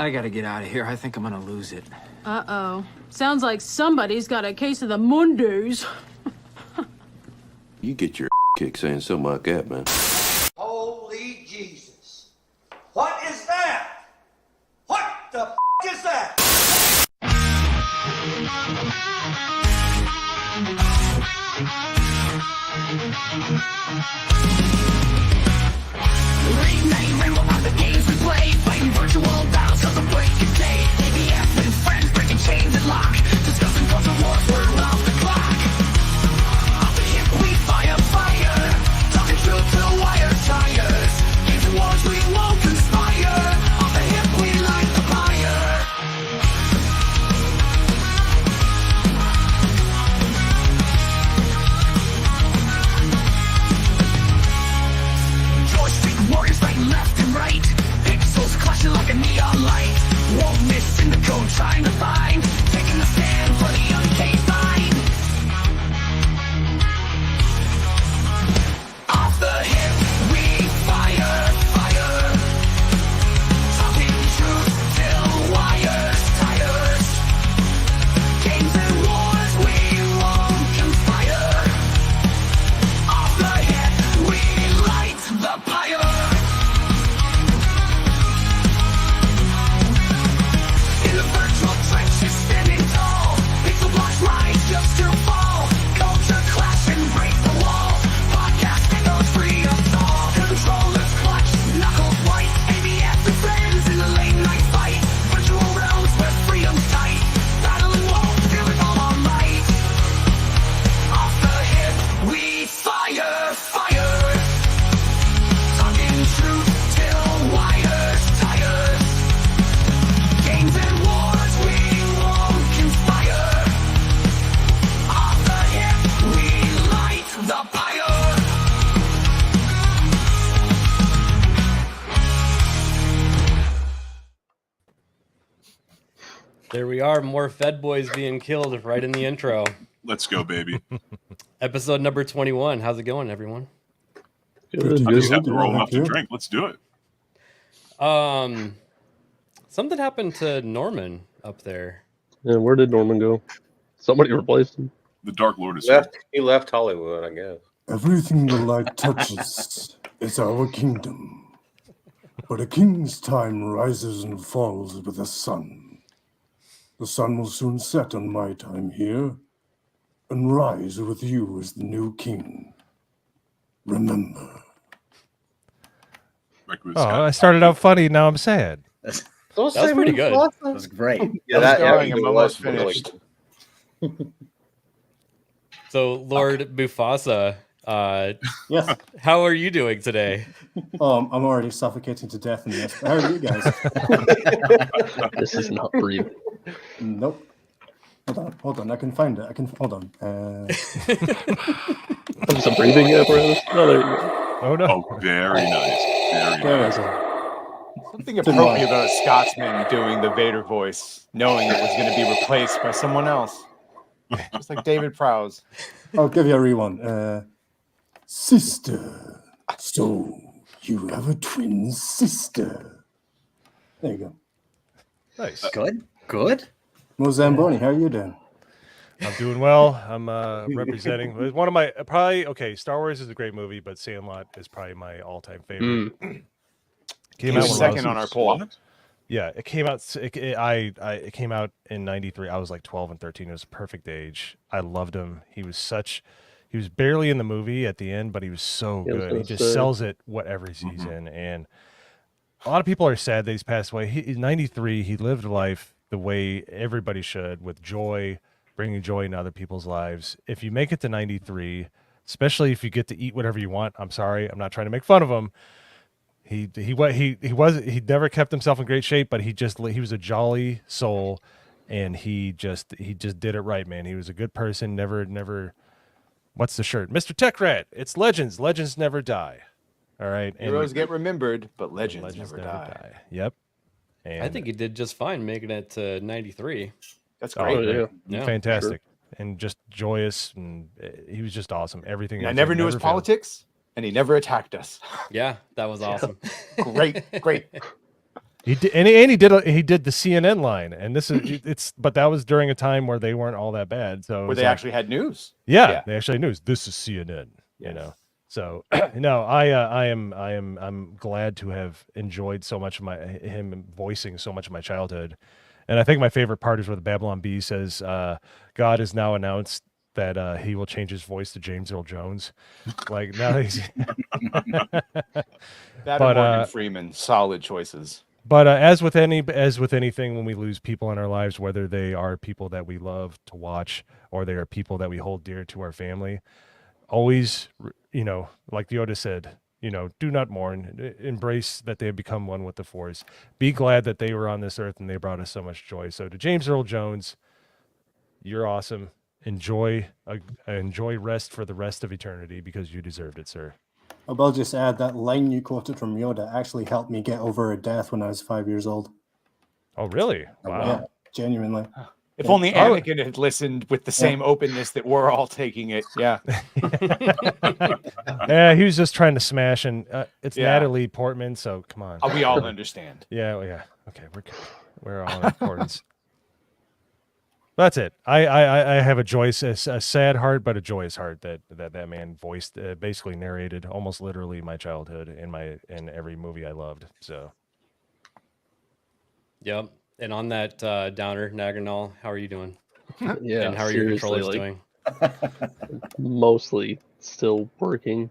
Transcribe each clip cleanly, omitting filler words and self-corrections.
I gotta get out of here. I think I'm gonna lose it. Uh-oh. Sounds like somebody's got a case of the Mondays. You get your kick saying something like that, man. Holy Jesus. What is that? What the is that? Rename rainbow on the games we play, fighting virtual battles cause the break is day. ABF with friends breaking chains and lock, discussing culture wars, we're off the clock. Off the hip we fire, talking truth to the wire tires. Games and wars we won't conspire, off the hip we light the fire. George Street warriors fighting left and right, pixels clashing like a neon light. Won't miss in the code trying to find, taking a stand for the uncaged mind. Off the hip we fire, talking truth till wires tires. Games and wars we won't conspire, off the hip we light the pyre. In the virtual trenches standing tall, pixel blocks rise just to fall. Culture clash and break the wall, podcasting goes free of all. Controllers clutch, knuckles white, ABF and friends in the late night fight. Virtual realms where freedom's tight, battling won't feel it all night. Off the hip we fire, talking truth till wires tires. Games and wars we won't conspire, off the hip we light the pyre. There we are, more Fed boys being killed right in the intro. Let's go, baby. Episode number 21. How's it going, everyone? I just have to roll enough to drink. Let's do it. Something happened to Norman up there. Yeah, where did Norman go? Somebody replaced him. The Dark Lord is here. He left Hollywood, I guess. Everything the light touches is our kingdom. But a king's time rises and falls with the sun. The sun will soon set on my time here, and rise with you as the new king. Remember. I started out funny, now I'm sad. That was pretty good. That was great. I'm almost finished. So, Lord Mufasa, Yes. how are you doing today? I'm already suffocating to death in this. How are you guys? This is not breathing. Nope. Hold on. I can find it. Hold on. Some breathing apparatus? No, there you go. Oh, no. Oh, very nice. Very There nice. is it. Something appropriate about a Scotsman doing the Vader voice, knowing it was going to be replaced by someone else. Just like David Prowse. I'll give you a re-one. Sister. So, you have a twin sister. There you go. Nice. Good. Mo Zamboni, how are you doing? I'm doing well. I'm representing one of my Star Wars is a great movie, but Sandlot is probably my all-time favorite. Came out second on our poll. Yeah, it came out. It came out in '93. I was like 12 and 13. It was a perfect age. I loved him. He was barely in the movie at the end, but he was so good. He just sells it whatever he's in. And a lot of people are sad that he's passed away. He's 93. He lived life the way everybody should, with joy, bringing joy in other people's lives. If you make it to 93, especially if you get to eat whatever you want, I'm sorry, I'm not trying to make fun of him. He never kept himself in great shape, but he was a jolly soul, and he just did it right, man. He was a good person. Never. What's the shirt, Mr. Tech Rat? It's legends. Legends never die. All right. Heroes get remembered, but legends never die. Yep. And I think he did just fine making it to 93. That's great. Yeah. Fantastic. And just joyous, and he was just awesome. Everything. I never knew his politics, and he never attacked us. Yeah, that was awesome. Great. He did, and he did the CNN line, and this is but that was during a time where they weren't all that bad. So Where they actually had news. Yeah, they actually had news. This is CNN. You know. So no, I'm glad to have enjoyed so much of him voicing so much of my childhood. And I think my favorite part is where the Babylon Bee says, God has now announced that he will change his voice to James Earl Jones. Like now he's that and Morgan Freeman, solid choices. But as with anything, when we lose people in our lives, whether they are people that we love to watch or they are people that we hold dear to our family, always, like Yoda said, do not mourn, embrace that they have become one with the Force. Be glad that they were on this earth and they brought us so much joy. So to James Earl Jones, you're awesome. Enjoy rest for the rest of eternity because you deserved it, sir. I will just add that line you quoted from Yoda actually helped me get over a death when I was 5 years old. Oh, really? Wow. Yeah, genuinely. If only Anakin had listened with the same openness that we're all taking it. Yeah. Yeah, he was just trying to smash, and it's Natalie Portman, so come on. We all understand. Yeah. Okay, we're all in accordance. That's it. I have a sad heart, but a joyous heart that man voiced, basically narrated almost literally my childhood in every movie I loved. So. Yep. And on that downer, Naganal, how are you doing? Yeah. And how are your controllers doing? Mostly still working.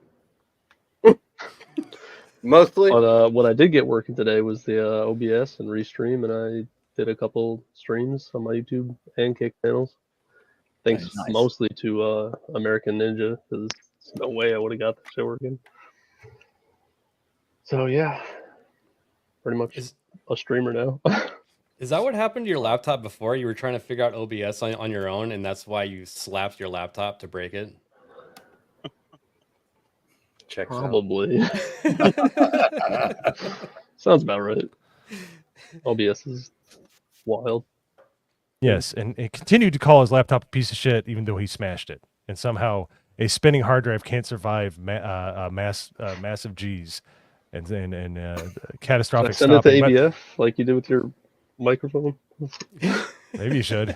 Mostly. But what I did get working today was the OBS and Restream, and I did a couple streams on my YouTube and Kick channels. Thanks mostly to American Ninja, because there's no way I would have got that shit working. So yeah, pretty much a streamer now. Is that what happened to your laptop before? You were trying to figure out OBS on your own, and that's why you slapped your laptop to break it? Probably. Sounds about right. OBS is wild. Yes, and it continued to call his laptop a piece of shit, even though he smashed it. And somehow a spinning hard drive can't survive massive G's and catastrophic. Send it to ABF like you did with your microphone. Maybe you should.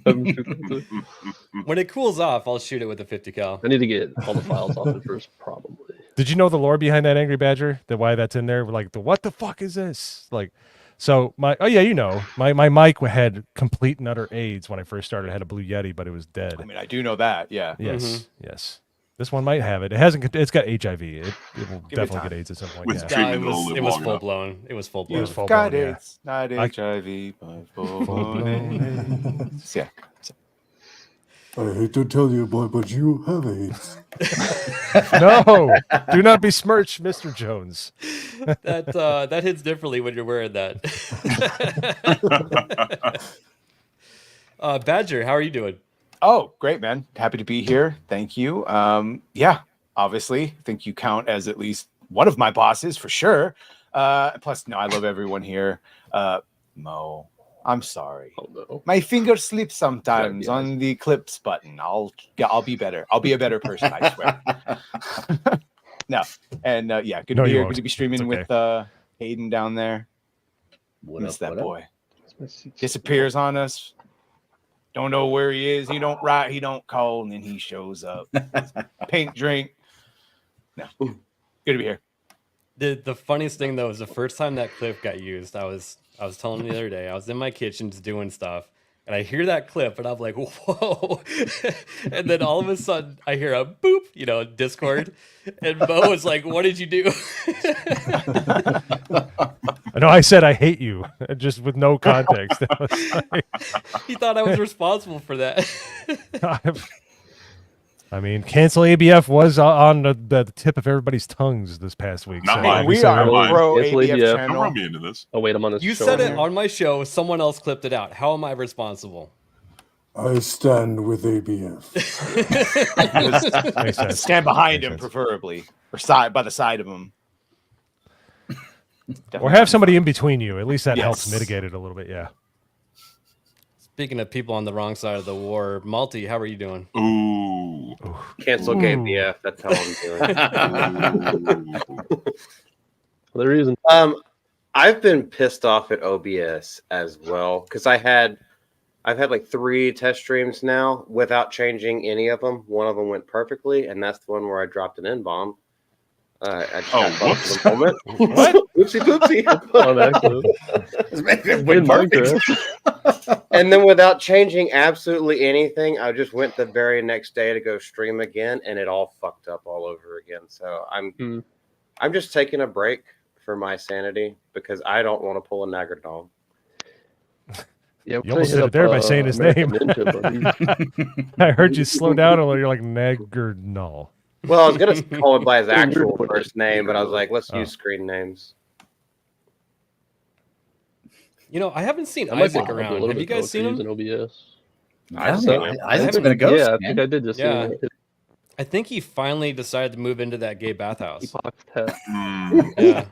When it cools off, I'll shoot it with a 50 cal. I need to get all the files off it first, probably. Did you know the lore behind that Angry Badger? Why that's in there? Like what the fuck is this? Like, so my mic had complete and utter AIDS when I first started. It had a Blue Yeti, but it was dead. I mean, I do know that. Yeah. Yes. Yes. This one might have it. It hasn't. It's got HIV. It will definitely get AIDS at some point. It was full blown. It was full blown. Got AIDS, not HIV, but full blown AIDS. Yeah. I hate to tell you, boy, but you have AIDS. No, do not besmirch Mr. Jones. That hits differently when you're wearing that. Badger, how are you doing? Oh, great, man. Happy to be here. Thank you. Yeah, obviously, I think you count as at least one of my bosses for sure. Plus, no, I love everyone here. Mo, I'm sorry. Oh, no. My finger slips sometimes on the clips button. I'll be better. I'll be a better person, I swear. No, and yeah, good to be here. Good to be streaming with Hayden down there. Miss that boy. Disappears on us. Don't know where he is. He don't write. He don't call, and then he shows up. Pink drink. No, good to be here. The funniest thing though is the first time that clip got used. I was telling you the other day. I was in my kitchen just doing stuff, and I hear that clip, and I'm like, whoa! And then all of a sudden, I hear a boop, Discord, and Mo is like, "What did you do?" I know I said I hate you, just with no context. He thought I was responsible for that. I mean, cancel ABF was on the tip of everybody's tongues this past week. Not so mine. We are pro ABF Don't channel. run me into this. Oh wait, I'm on this. You show said right it now. on my show. Someone else clipped it out. How am I responsible? I stand with ABF. Makes sense. Stand behind Makes him, sense. preferably, or by the side of him. Or have somebody in between you. At least that Yes. helps mitigate it a little bit. Yeah. Speaking of people on the wrong side of the war, Malty, how are you doing? Ooh. Cancel ABF. That's how I'm doing. For the reason. I've been pissed off at OBS as well because I've had like 3 test streams now without changing any of them. One of them went perfectly, and that's the one where I dropped an N-bomb. I just got whoops. the moment. What? Oopsie poopsie. And then without changing absolutely anything, I just went the very next day to go stream again, and it all fucked up all over again. So I'm just taking a break for my sanity because I don't want to pull a Nagardong. Yeah, you almost did it there by saying his name. I heard you slow down a little. You're like Nagardol. Well, I was gonna call him by his actual first name, but I was like, let's use screen names. You know, I haven't seen Isaac around. Have you guys seen him? OBS. Isaac's been a ghost. Yeah, I think I did just see him. I think he finally decided to move into that gay bathhouse. Yeah.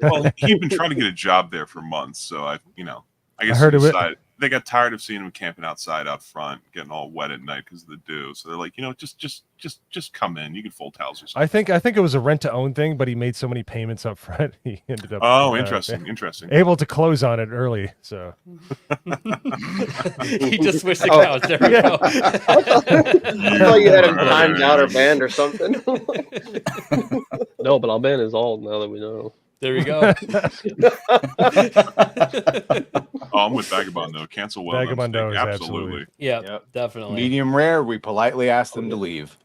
Well, he'd been trying to get a job there for months, so I guess heard of it. They got tired of seeing him camping outside out front, getting all wet at night because of the dew. So they're like, just come in. You can fold towels or something. I think it was a rent to own thing, but he made so many payments up front, he ended up. Interesting. Able to close on it early, so. He just switched accounts. There we go. I thought you had him timed out or banned or something. No, but I'll ban his alt now that we know. There we go. I'm with Vagabond though. Cancel well. Vagabond knows, absolutely. Yeah, definitely. Medium rare. We politely ask them to leave.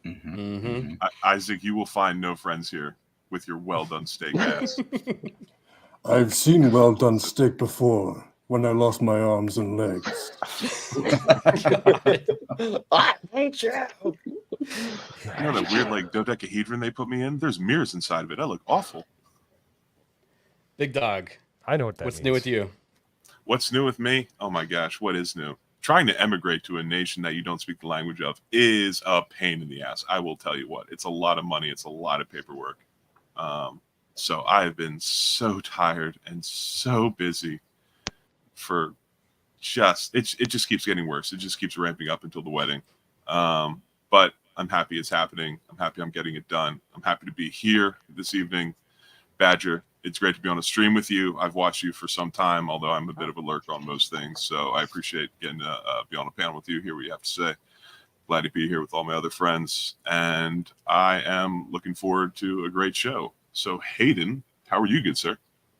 Isaac, you will find no friends here with your well done steak ass. I've seen well done steak before when I lost my arms and legs. I hate you. You know that weird like dodecahedron they put me in? There's mirrors inside of it. I look awful. Big Dog. I know what that What's means. new with you? What's new with me? Oh my gosh, what is new? Trying to emigrate to a nation that you don't speak the language of is a pain in the ass. I will tell you what. It's a lot of money. It's a lot of paperwork. So I have been so tired and so busy for it just keeps getting worse. It just keeps ramping up until the wedding. But I'm happy it's happening. I'm happy I'm getting it done. I'm happy to be here this evening. Badger, it's great to be on a stream with you. I've watched you for some time, although I'm a bit of a lurker on most things. So I appreciate getting to be on a panel with you, hear what you have to say. Glad to be here with all my other friends. And I am looking forward to a great show. So Hayden, how are you, good sir?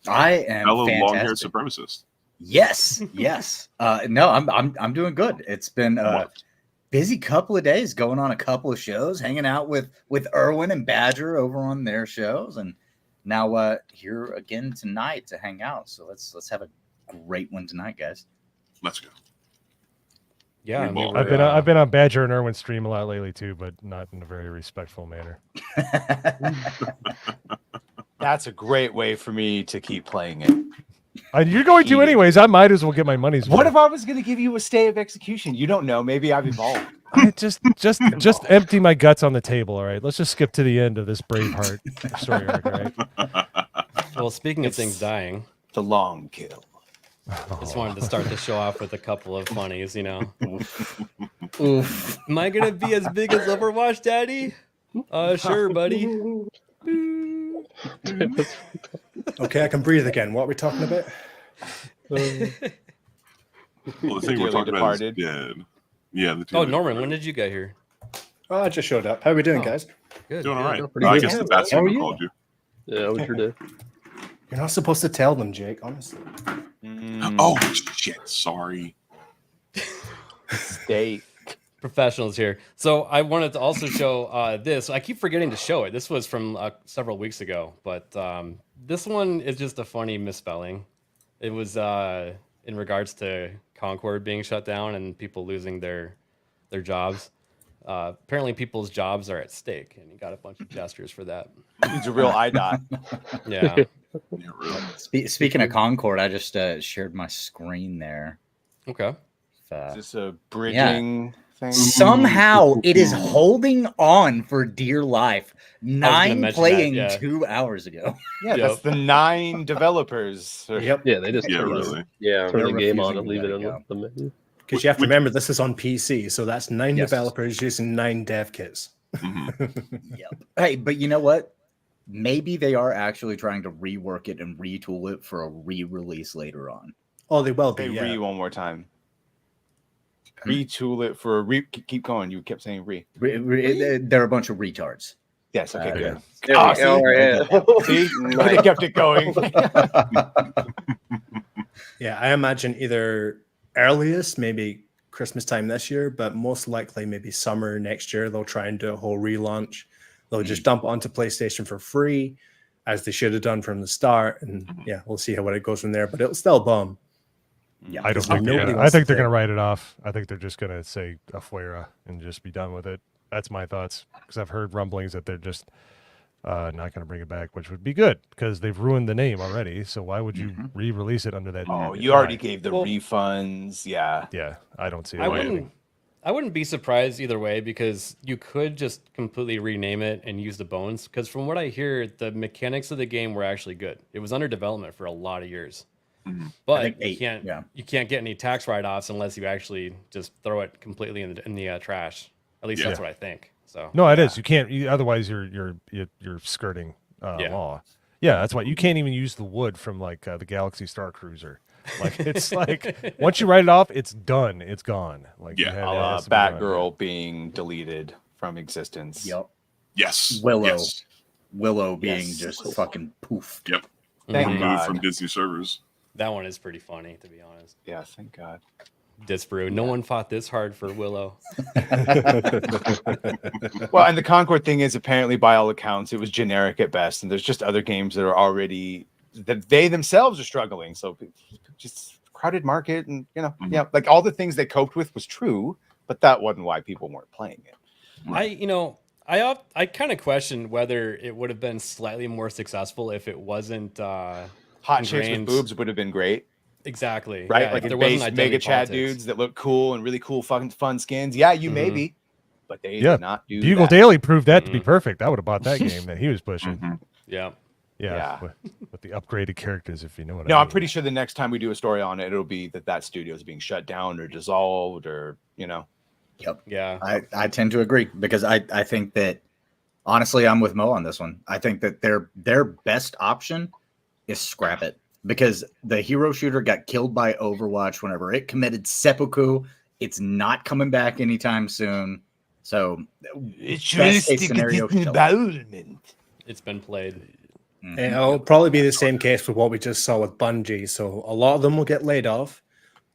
I am fellow fantastic. long-haired supremacist. Yes. No, I'm doing good. It's been a busy couple of days, going on a couple of shows, hanging out with Erwin and Badger over on their shows, and now here again tonight to hang out. So let's have a great one tonight, guys. Let's go. Yeah, I mean, I've been on Badger and Erwin's stream a lot lately too, but not in a very respectful manner. That's a great way for me to keep playing it. You're going to anyways. I might as well get my money's worth. What if I was going to give you a stay of execution? You don't know. Maybe I've evolved. Just empty my guts on the table. All right, let's just skip to the end of this Braveheart story arc. All right. Well, speaking of things dying, the long kill. Just wanted to start the show off with a couple of funnies, you know. Oof. Am I gonna be as big as Overwatch, Daddy? Sure, buddy. Okay, I can breathe again. What are we talking about? Well, the thing we're talking about is dead. Yeah. Norman, when did you get here? Oh, I just showed up. How are we doing, guys? Good. Doing all right. pretty I good. guess the bat signal called you. Yeah, we sure did. You're not supposed to tell them, Jake, honestly. Oh, shit. Sorry. Steak. Professionals here. So I wanted to also show this. I keep forgetting to show it. This was from several weeks ago, but this one is just a funny misspelling. It was in regards to Concord being shut down and people losing their jobs. Apparently people's jobs are at stake, and you got a bunch of gestures for that. He's a real IDOT. Yeah. Yeah, really. Speaking of Concord, I just shared my screen there. Okay. Is this a bridging thing? Somehow it is holding on for dear life. 9 playing that, yeah. 2 hours ago. Yeah, that's the 9 developers. Yep. Yeah, they just turn the game on and refusing leave to it let on it the menu. Because you have to remember, this is on PC, so that's 9 Yes. developers using 9 dev kits. Yep. Hey, but you know what? maybe they are actually trying to rework it and retool it for a re-release later on. Oh, they will be. Say Yeah. re one more time. Retool it for a re. Keep going. You kept saying re. They're a bunch of retards. Yes. Okay. Good. There we go, right. See, could have kept it going. Yeah, I imagine either earliest, maybe Christmas time this year, but most likely maybe summer next year. They'll try and do a whole relaunch. They'll just dump it onto PlayStation for free, as they should have done from the start. And yeah, we'll see how it goes from there. But it'll still bum. Yeah, I don't think they're gonna, I think they're going to write it off. I think they're just going to say afuera and just be done with it. That's my thoughts, because I've heard rumblings that they're just not going to bring it back, which would be good because they've ruined the name already. So why would you re-release it under that? Oh, you already gave the refunds. Yeah. Yeah, I don't see it. I wouldn't be surprised either way, because you could just completely rename it and use the bones. Because from what I hear, the mechanics of the game were actually good. It was under development for a lot of years. But you can't get any tax write-offs unless you actually just throw it completely in the trash. At least that's what I think. So no, it is. You can't. Otherwise, you're skirting law. Yeah, that's why you can't even use the wood from like the Galaxy Star Cruiser. Like it's like once you write it off, it's done. It's gone. Like Batgirl being deleted from existence. Yep. Yes. Willow being just fucking poof. Yep. Thank Removed God. from Disney servers. That one is pretty funny, to be honest. Yeah, thank God. Disbrew. No one fought this hard for Willow. Well, and the Concord thing is apparently, by all accounts, it was generic at best, and there's just other games that are already that they themselves are struggling. So just crowded market, and yeah, like all the things they coped with was true, but that wasn't why people weren't playing it. I kind of questioned whether it would have been slightly more successful if it wasn't Hot chicks with boobs would have been great. Exactly. Right? Yeah, like there in wasn't base identity mega chat politics. dudes that look cool and really cool fucking fun skins. Yeah, you maybe, but they did not do Bugle that. Daily proved that to be perfect. I would have bought that game that he was pushing. Yeah. Yeah. With the upgraded characters, if you know what I No, mean. I'm pretty sure the next time we do a story on it, it'll be that studio is being shut down or dissolved or, Yep. Yeah. I tend to agree because I think that honestly I'm with Mo on this one. I think that their best option is scrap it because the hero shooter got killed by Overwatch whenever it committed seppuku. It's not coming back anytime soon. So it's best case scenario, it's been played. It'll probably be the same case with what we just saw with Bungie. So a lot of them will get laid off.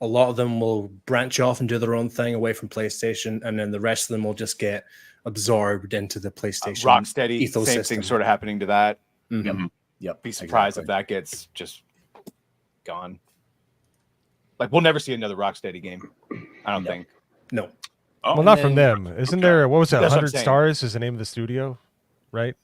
A lot of them will branch off and do their own thing away from PlayStation, and then the rest of them will just get absorbed into the PlayStation Rocksteady, ethos same system. thing sort of happening to that. Yep. Be surprised if that gets just gone. Like we'll never see another Rocksteady game. I don't think. No. Well, not from them. Isn't there? What was that? That's what I'm 100 saying. Stars is the name of the studio, right?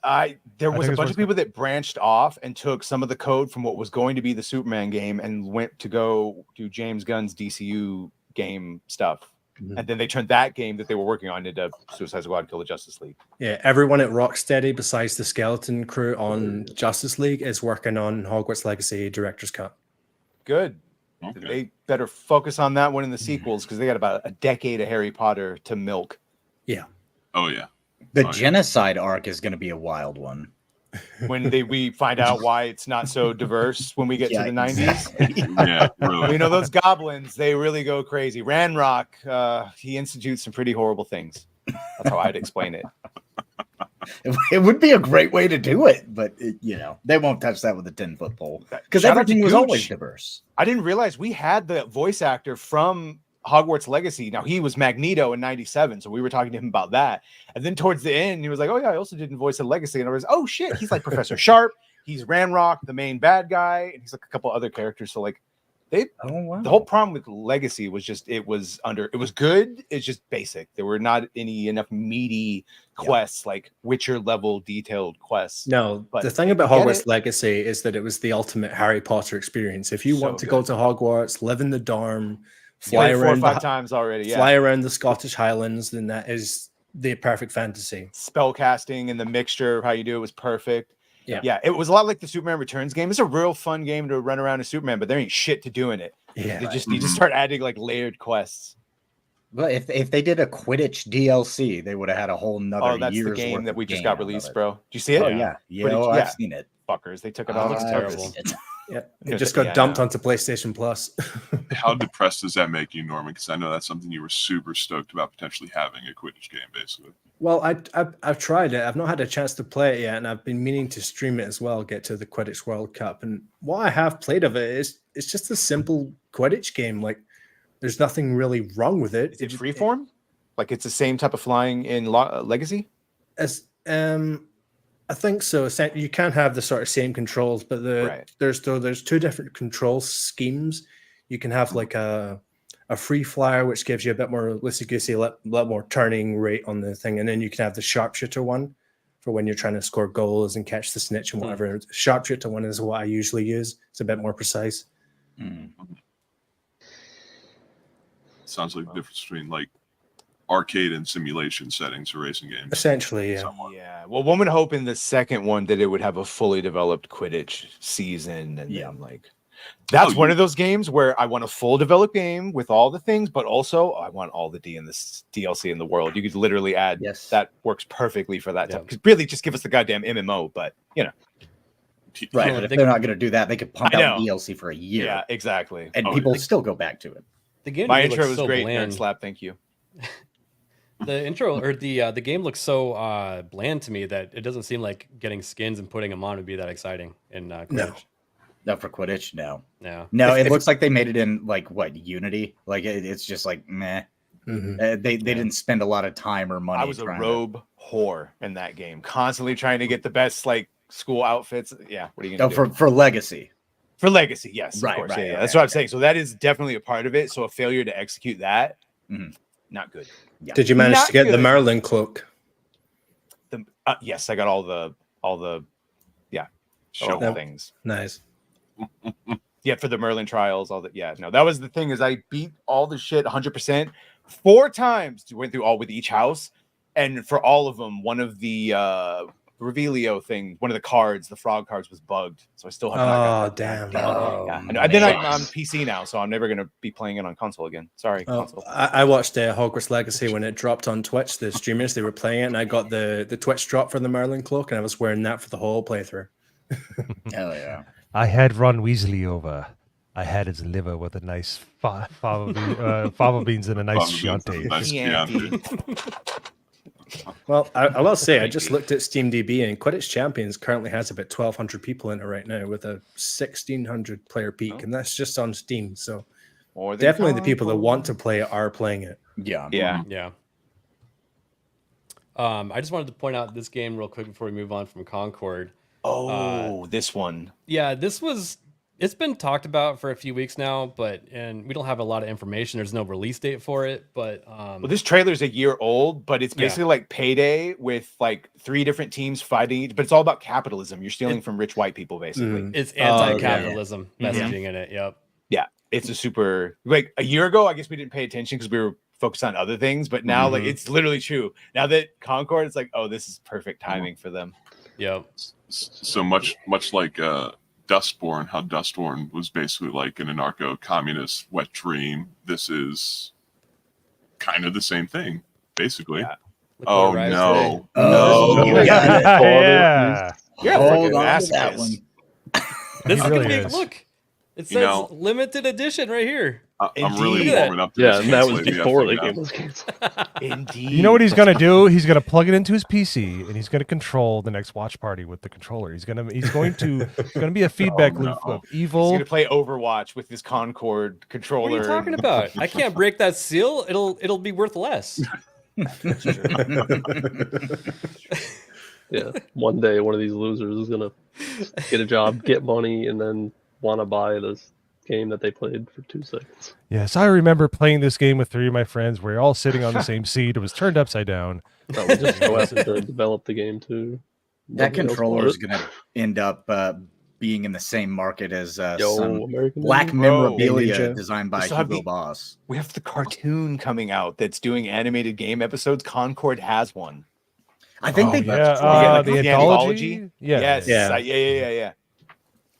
There was think a it's bunch of people that branched off and took some of the code from what was going to be the Superman game and went to go do James Gunn's DCU game stuff. And then they turned that game that they were working on into Suicide Squad Kill the Justice League. Yeah, everyone at Rocksteady, besides the skeleton crew on Justice League, is working on Hogwarts Legacy Director's Cut. Good. They better focus on that one in the sequels because they got about a decade of Harry Potter to milk. Yeah. Oh yeah. The genocide arc is going to be a wild one. When we find out why it's not so diverse when we get to the 90s. Yeah, really. You know, those goblins, they really go crazy. Ranrock, he institutes some pretty horrible things. That's how I'd explain it. It would be a great way to do it, but they won't touch that with a 10-foot pole because Shout out everything to was Gooch. always diverse. I didn't realize we had the voice actor from Hogwarts Legacy. Now he was Magneto in '97, so we were talking to him about that. And then towards the end, he was like, "Oh yeah, I also did voice of Legacy." And I was, "Oh shit, he's like Professor Sharp. He's Ranrock, the main bad guy, and he's like a couple other characters." So like, the whole problem with Legacy was just it was good. It's just basic. There were not enough meaty quests like Witcher level detailed quests. No, But the thing about I get Hogwarts it. Legacy is that it was the ultimate Harry Potter experience. If you So want to go good. to Hogwarts, live in the dorm, Played fly 4 or around 5 times already. Yeah. fly around the Scottish Highlands, then that is the perfect fantasy. Spell casting and the mixture of how you do it was perfect. Yeah. It was a lot like the Superman Returns game. It's a real fun game to run around as Superman, but there ain't shit to do in it. Yeah. You just start adding like layered quests. Well, if they did a Quidditch DLC, they would have had a whole nother Oh, that's year's the game worth that of we just game got out of released, it. bro. Did you see it? Oh yeah, yeah, Footage? I've seen it. Fuckers, they took it Oh, off. looks It's terrible. Yeah, Gonna it just say, got dumped onto PlayStation Plus. How depressed does that make you, Norman? Because I know that's something you were super stoked about potentially having a Quidditch game, basically. Well, I've tried it. I've not had a chance to play it yet, and I've been meaning to stream it as well. Get to the Quidditch World Cup, and what I have played of it is it's just a simple Quidditch game. Like, there's nothing really wrong with it. Is it freeform? Like it's the same type of flying in Legacy? As I think so. You can have the sort of same controls, but there's two different control schemes. You can have like a free flyer, which gives you a bit more loosey-goosey, a lot more turning rate on the thing, and then you can have the sharpshooter one for when you're trying to score goals and catch the snitch and whatever. Sharpshooter one is what I usually use. It's a bit more precise. Sounds like the difference between like arcade and simulation settings for racing games. Essentially, yeah. Yeah. Well, one would hope in the second one that it would have a fully developed Quidditch season, and then like that's one of those games where I want a full developed game with all the things, but also I want all the DLC in the world. You could literally add that works perfectly for that. Because really, just give us the goddamn MMO. But you know, right? But if they're not going to do that, they could pump out DLC for a year. Yeah, exactly. And people still go back to it. The game My looks intro was so great. bland. Nerd Slap, thank you. The intro or the game looks so bland to me that it doesn't seem like getting skins and putting them on would be that exciting in Quidditch. No, for Quidditch, no. No. It looks like they made it in like what, Unity? Like it's just like meh. They didn't spend a lot of time or money. I was a robe whore in that game, constantly trying to get the best like school outfits. Yeah, what are you gonna do? For Legacy? For Legacy, yes, Right, of course. right, Yeah, right, that's what I'm saying. So that is definitely a part of it. So a failure to execute that, not good. Did you manage to get the Merlin cloak? Yes, I got all the show things. Nice. Yeah, for the Merlin trials, all that. Yeah, no, that was the thing is I beat all the shit 100% 4 times. Went through all with each house, and for all of them, one of the Revelio thing, one of the cards, the frog cards, was bugged. So I still have. Oh damn! Yeah, and then I'm on PC now, so I'm never gonna be playing it on console again. Sorry, console. I watched Hogwarts Legacy when it dropped on Twitch. The streamers, they were playing it, and I got the Twitch drop for the Merlin cloak, and I was wearing that for the whole playthrough. Hell yeah! I had Ron Weasley over. I had his liver with a nice fava beans and a nice Chianti. Well, I will say, I just looked at SteamDB, and Quidditch Champions currently has about 1,200 people in it right now with a 1,600 player peak, and that's just on Steam. So definitely the people that want to play it are playing it. Yeah. I just wanted to point out this game real quick before we move on from Concord. This one. Yeah, it's been talked about for a few weeks now, and we don't have a lot of information. There's no release date for it, but well, this trailer's a year old, but it's basically like Payday with like 3 different teams fighting, but it's all about capitalism. You're stealing from rich white people, basically. It's anti-capitalism messaging in it. Yep. Yeah, it's a super like a year ago. I guess we didn't pay attention because we were focused on other things, but now like it's literally true. Now that Concord, it's like, oh, this is perfect timing for them. Yep. So much like Dustborn, how Dustborn was basically like an anarcho-communist wet dream. This is kind of the same thing, basically. Yeah. Oh no! You got it. You're Hold fucking on to that one. This is really gonna be is. look. It says limited edition right here. I'm really warming up to Yeah, this and that game was lately, I before think the now. game was canceled. Indeed. You know what he's gonna do? He's gonna plug it into his PC and he's gonna control the next watch party with the controller. He's gonna be a feedback loop of evil. He's gonna play Overwatch with this Concord controller. What are you talking about? I can't break that seal. It'll be worth less. Yeah, one day one of these losers is gonna get a job, get money, and then want to buy this game that they played for 2 seconds. Yes, I remember playing this game with 3 of my friends. We were all sitting on the same seat. It was turned upside down. That was just so after to develop the game too. That Nobody else controller bought is it. going to end up being in the same market as Yo, some American black Ninja. memorabilia Ninja. designed by We still have Hugo the- Boss. We have the cartoon coming out that's doing animated game episodes. Concord has one. I think they the anthology. Yes. Yeah. Yeah.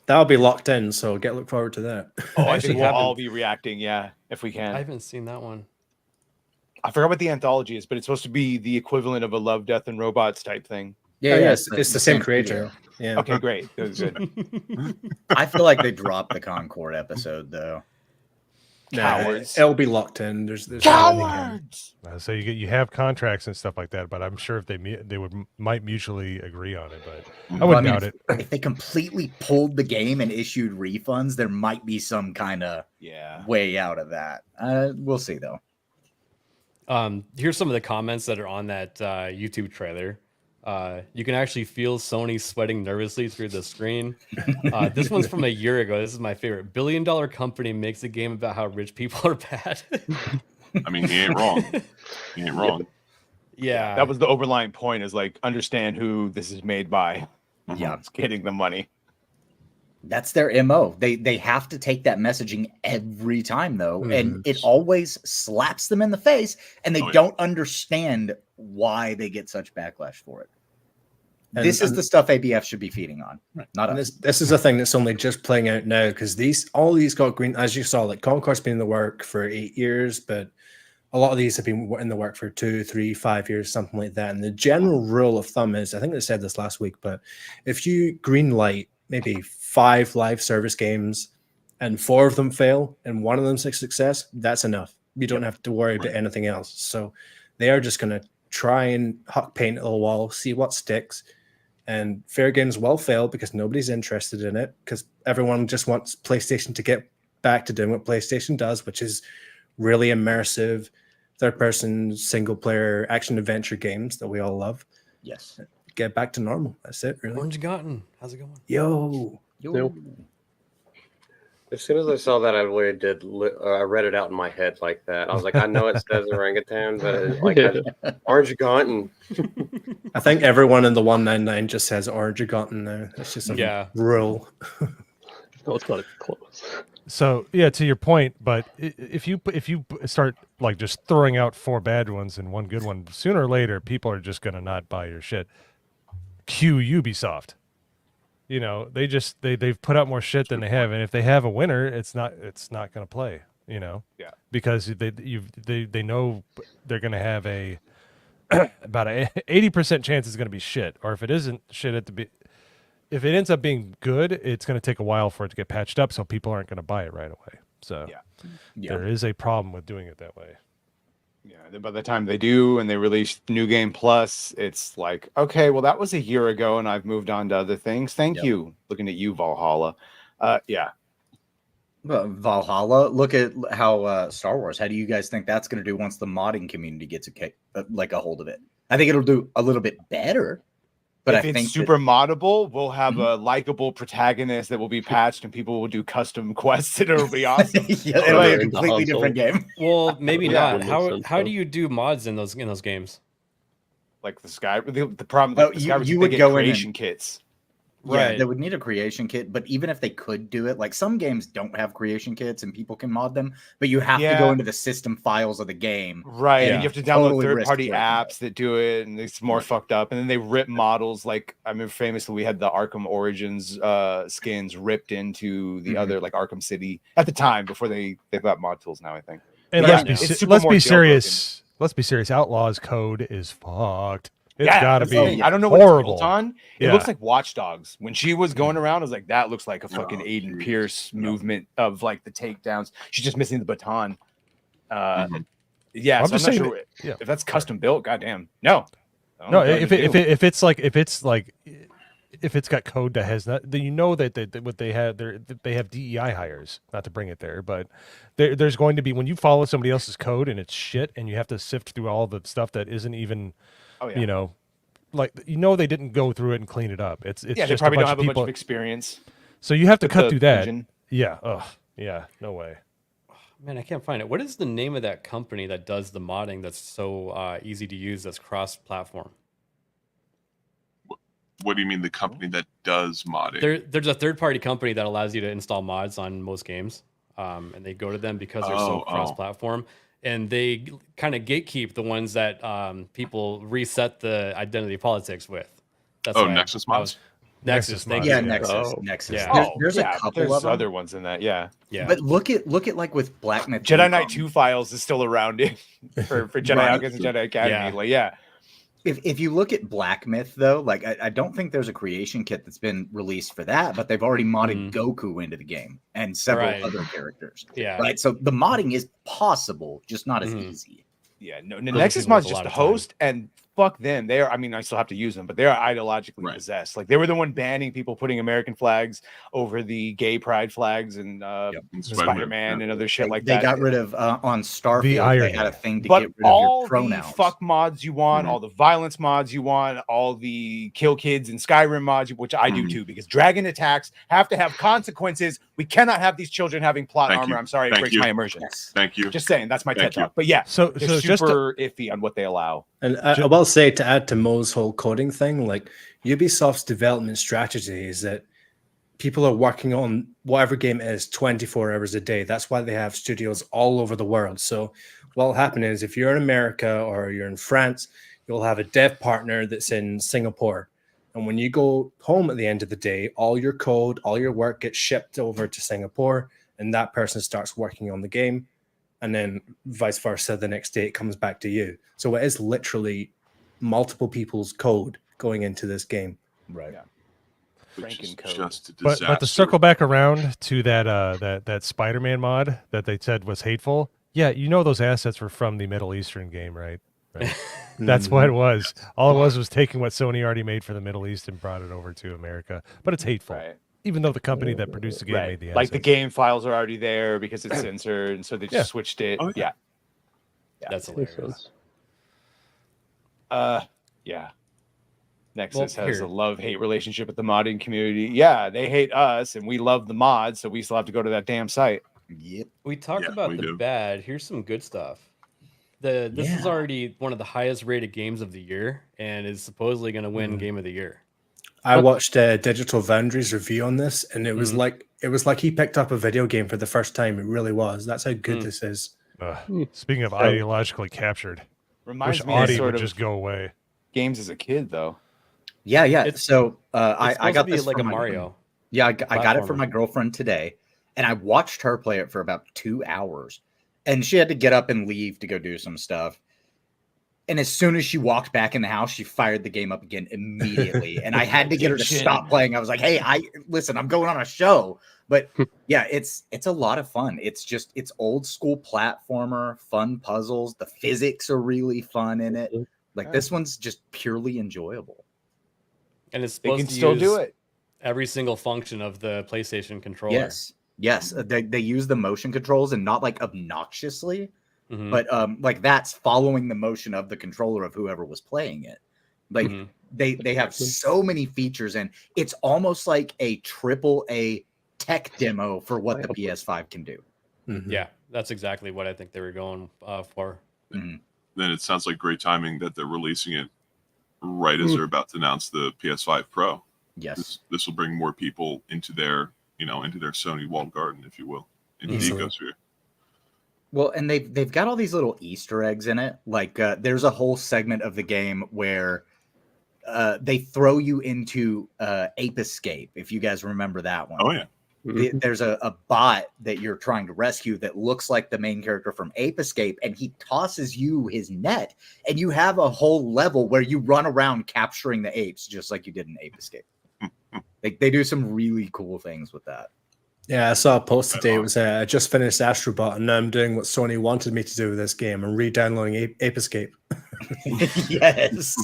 That'll be locked in, so look forward to that. Oh, I actually think we'll haven't- all be reacting. Yeah, if we I can. haven't seen that one. I forgot what the anthology is, but it's supposed to be the equivalent of a Love, Death, and Robots type thing. Yeah, it's the same creator. Yeah. Okay, great. That was good. I feel like they dropped the Concord episode though. Cowards. It'll be locked in. There's Cowards. So you have contracts and stuff like that, but I'm sure if they might mutually agree on it, but I wouldn't doubt it. If they completely pulled the game and issued refunds, there might be some kind of way out of that. We'll see though. Here's some of the comments that are on that YouTube trailer. You can actually feel Sony sweating nervously through the screen. This one's from a year ago. This is my favorite. $1 billion company makes a game about how rich people are bad. I mean, he ain't wrong. He ain't wrong. Yeah. That was the overlying point, is like, understand who this is made by. Yeah. It's getting the money. That's their MO. They have to take that messaging every time though, and it always slaps them in the face, and they don't understand why they get such backlash for it. This is the stuff ABF should be feeding on, not us. This is a thing that's only just playing out now, because all these got green, as you saw, like Concord's been in the work for 8 years, but a lot of these have been in the work for 2, 3, 5 years, something like that. And the general rule of thumb is, I think they said this last week, but if you green light maybe 5 live service games and 4 of them fail and 1 of them's a success, that's enough. You don't have to worry about anything else. So they are just going to try and huck paint at the wall, see what sticks. And Fairgames will fail because nobody's interested in it, because everyone just wants PlayStation to get back to doing what PlayStation does, which is really immersive third-person single-player action-adventure games that we all love. Yes. Get back to normal. That's it, really. Orange Gotten, how's it going? Yo. As soon as I saw that, I really did. I read it out in my head like that. I was like, I know it says orangutan, but it's like Orange Gotten. I think everyone in the 199 just says Orange Gotten now. It's just a rule. No, it's not close. So yeah, to your point, but if you start like just throwing out 4 bad ones and 1 good one, sooner or later people are just gonna not buy your shit. Cue Ubisoft. You know, they've put out more shit than they have, and if they have a winner, it's not gonna play. You know, because they know they're gonna have a about a 80% chance it's gonna be shit, or if it isn't shit if it ends up being good, it's going to take a while for it to get patched up, so people aren't going to buy it right away. So there is a problem with doing it that way. Yeah, by the time they do and they release New Game Plus, it's like, okay, well, that was a year ago, and I've moved on to other things. Thank you. Looking at you, Valhalla. Valhalla, look at how Star Wars, how do you guys think that's going to do once the modding community gets a hold of it? I think it'll do a little bit better. But if it's super moddable, we'll have a likable protagonist that will be patched, and people will do custom quests, and it'll be awesome. It'll be a completely different game. Well, maybe not. How do you do mods in those games? Like the Skyrim, the problem. You would go creation kits. Yeah, right. They would need a creation kit, but even if they could do it, like some games don't have creation kits and people can mod them, but you have to go into the system files of the game. Right. And you have to download third-party apps that do it, and it's more fucked up. And then they rip models. Like, I remember famously, we had the Arkham Origins skins ripped into the other, like Arkham City at the time before they've got mod tools now, I think. And let's be serious. Let's be serious. Outlaws code is fucked. It's gotta be. I don't know horrible. What it's built on. It looks like Watch Dogs. When she was going around, I was like, that looks like a fucking Aiden Pierce movement of like the takedowns. She's just missing the baton. Yeah, I'm so I'm not sure if that's custom built. Goddamn, no. No, if it's got code that has that, then you know that what they have, they have DEI hires. Not to bring it there, but there's going to be, when you follow somebody else's code and it's shit, and you have to sift through all the stuff that isn't even. You know, like they didn't go through it and clean it up. It's they just probably a bunch don't have of a people. bunch of experience. So you have to cut through that. Engine. Yeah. No way. Man, I can't find it. What is the name of that company that does the modding that's so easy to use, that's cross-platform? What do you mean, the company that does modding? There's a third-party company that allows you to install mods on most games, and they go to them because they're so cross-platform. And they kind of gatekeep the ones that people reset the identity politics with. That's Nexus mods? Nexus, thank Yeah, you. Nexus. Yeah. There's a couple there's of them. other ones in that. Yeah. But look at like with Black Myth. Jedi Knight 2 files is still around for Jedi Right. Outcast and Jedi Academy. Like, yeah. If you look at Black Myth, though, like I don't think there's a creation kit that's been released for that, but they've already modded Goku into the game and several other characters. Yeah. Right. So the modding is possible, just not as easy. Yeah. No, Nexus Mod's just the host, and fuck them. They are. I mean, I still have to use them, but they are ideologically possessed. Like they were the one banning people putting American flags over the gay pride flags and Spider-Man and other shit like they that. got rid of on Starfield. They had a thing to but get rid of all your pronouns. the fuck mods you want, all the violence mods you want, all the kill kids and Skyrim mods, which I do too, because dragon attacks have to have consequences. We cannot have these children having plot armor. I'm sorry, it breaks my immersion. Thank you. Just saying, that's my TED talk. But yeah, so they're just super iffy on what they allow. And I will say, to add to Mo's whole coding thing, like Ubisoft's development strategy is that people are working on whatever game it is 24 hours a day. That's why they have studios all over the world. So what will happen is if you're in America or you're in France, you'll have a dev partner that's in Singapore. And when you go home at the end of the day, all your code, all your work gets shipped over to Singapore, and that person starts working on the game. And then vice versa, the next day it comes back to you. So it is literally multiple people's code going into this game. Right. Yeah. Just a But to circle back around to that Spider-Man mod that they said was hateful, yeah, you know those assets were from the Middle Eastern game, right? That's what it was. All it was taking what Sony already made for the Middle East and brought it over to America. But it's hateful. Even though the company that produced the game made the assets. Like the game files are already there because it's censored, and so they just switched it. Oh, yeah. That's hilarious. Yeah. Nexus has a love-hate relationship with the modding community. Yeah, they hate us, and we love the mods, so we still have to go to that damn site. Yep. We talked about the bad. Here's some good stuff. This is already one of the highest rated games of the year, and is supposedly going to win Game of the Year. I watched Digital Foundry's review on this, and it was like he picked up a video game for the first time. It really was. That's how good this is. Speaking of ideologically captured, Reminds wish me Audi sort would of just go away. Games as a kid, though. Yeah. So I got this this like from a my- Mario. Yeah, I got it from my girlfriend today, and I watched her play it for about 2 hours, and she had to get up and leave to go do some stuff. And as soon as she walked back in the house, she fired the game up again immediately. And I had to get her to stop playing. I was like, "Hey, listen, I'm going on a show." But yeah, it's a lot of fun. It's old school platformer, fun puzzles. The physics are really fun in it. Like this one's just purely enjoyable. And it's They supposed can to still use do it. every single function of the PlayStation controller. Yes. They use the motion controls and not like obnoxiously. But like that's following the motion of the controller of whoever was playing it. Like they have so many features, and it's almost like a AAA tech demo for what the PS5 can do. Yeah, that's exactly what I think they were going for. Then it sounds like great timing that they're releasing it right as they're about to announce the PS5 Pro. Yes, this will bring more people into their Sony walled garden, if you will, into the ecosphere. Well, and they've got all these little Easter eggs in it. Like there's a whole segment of the game where they throw you into Ape Escape, if you guys remember that one. Oh, yeah. There's a bot that you're trying to rescue that looks like the main character from Ape Escape, and he tosses you his net, and you have a whole level where you run around capturing the apes, just like you did in Ape Escape. They do some really cool things with that. Yeah, I saw a post today. It was I just finished Astro Bot, and now I'm doing what Sony wanted me to do with this game. I'm re-downloading Ape Escape. Yes.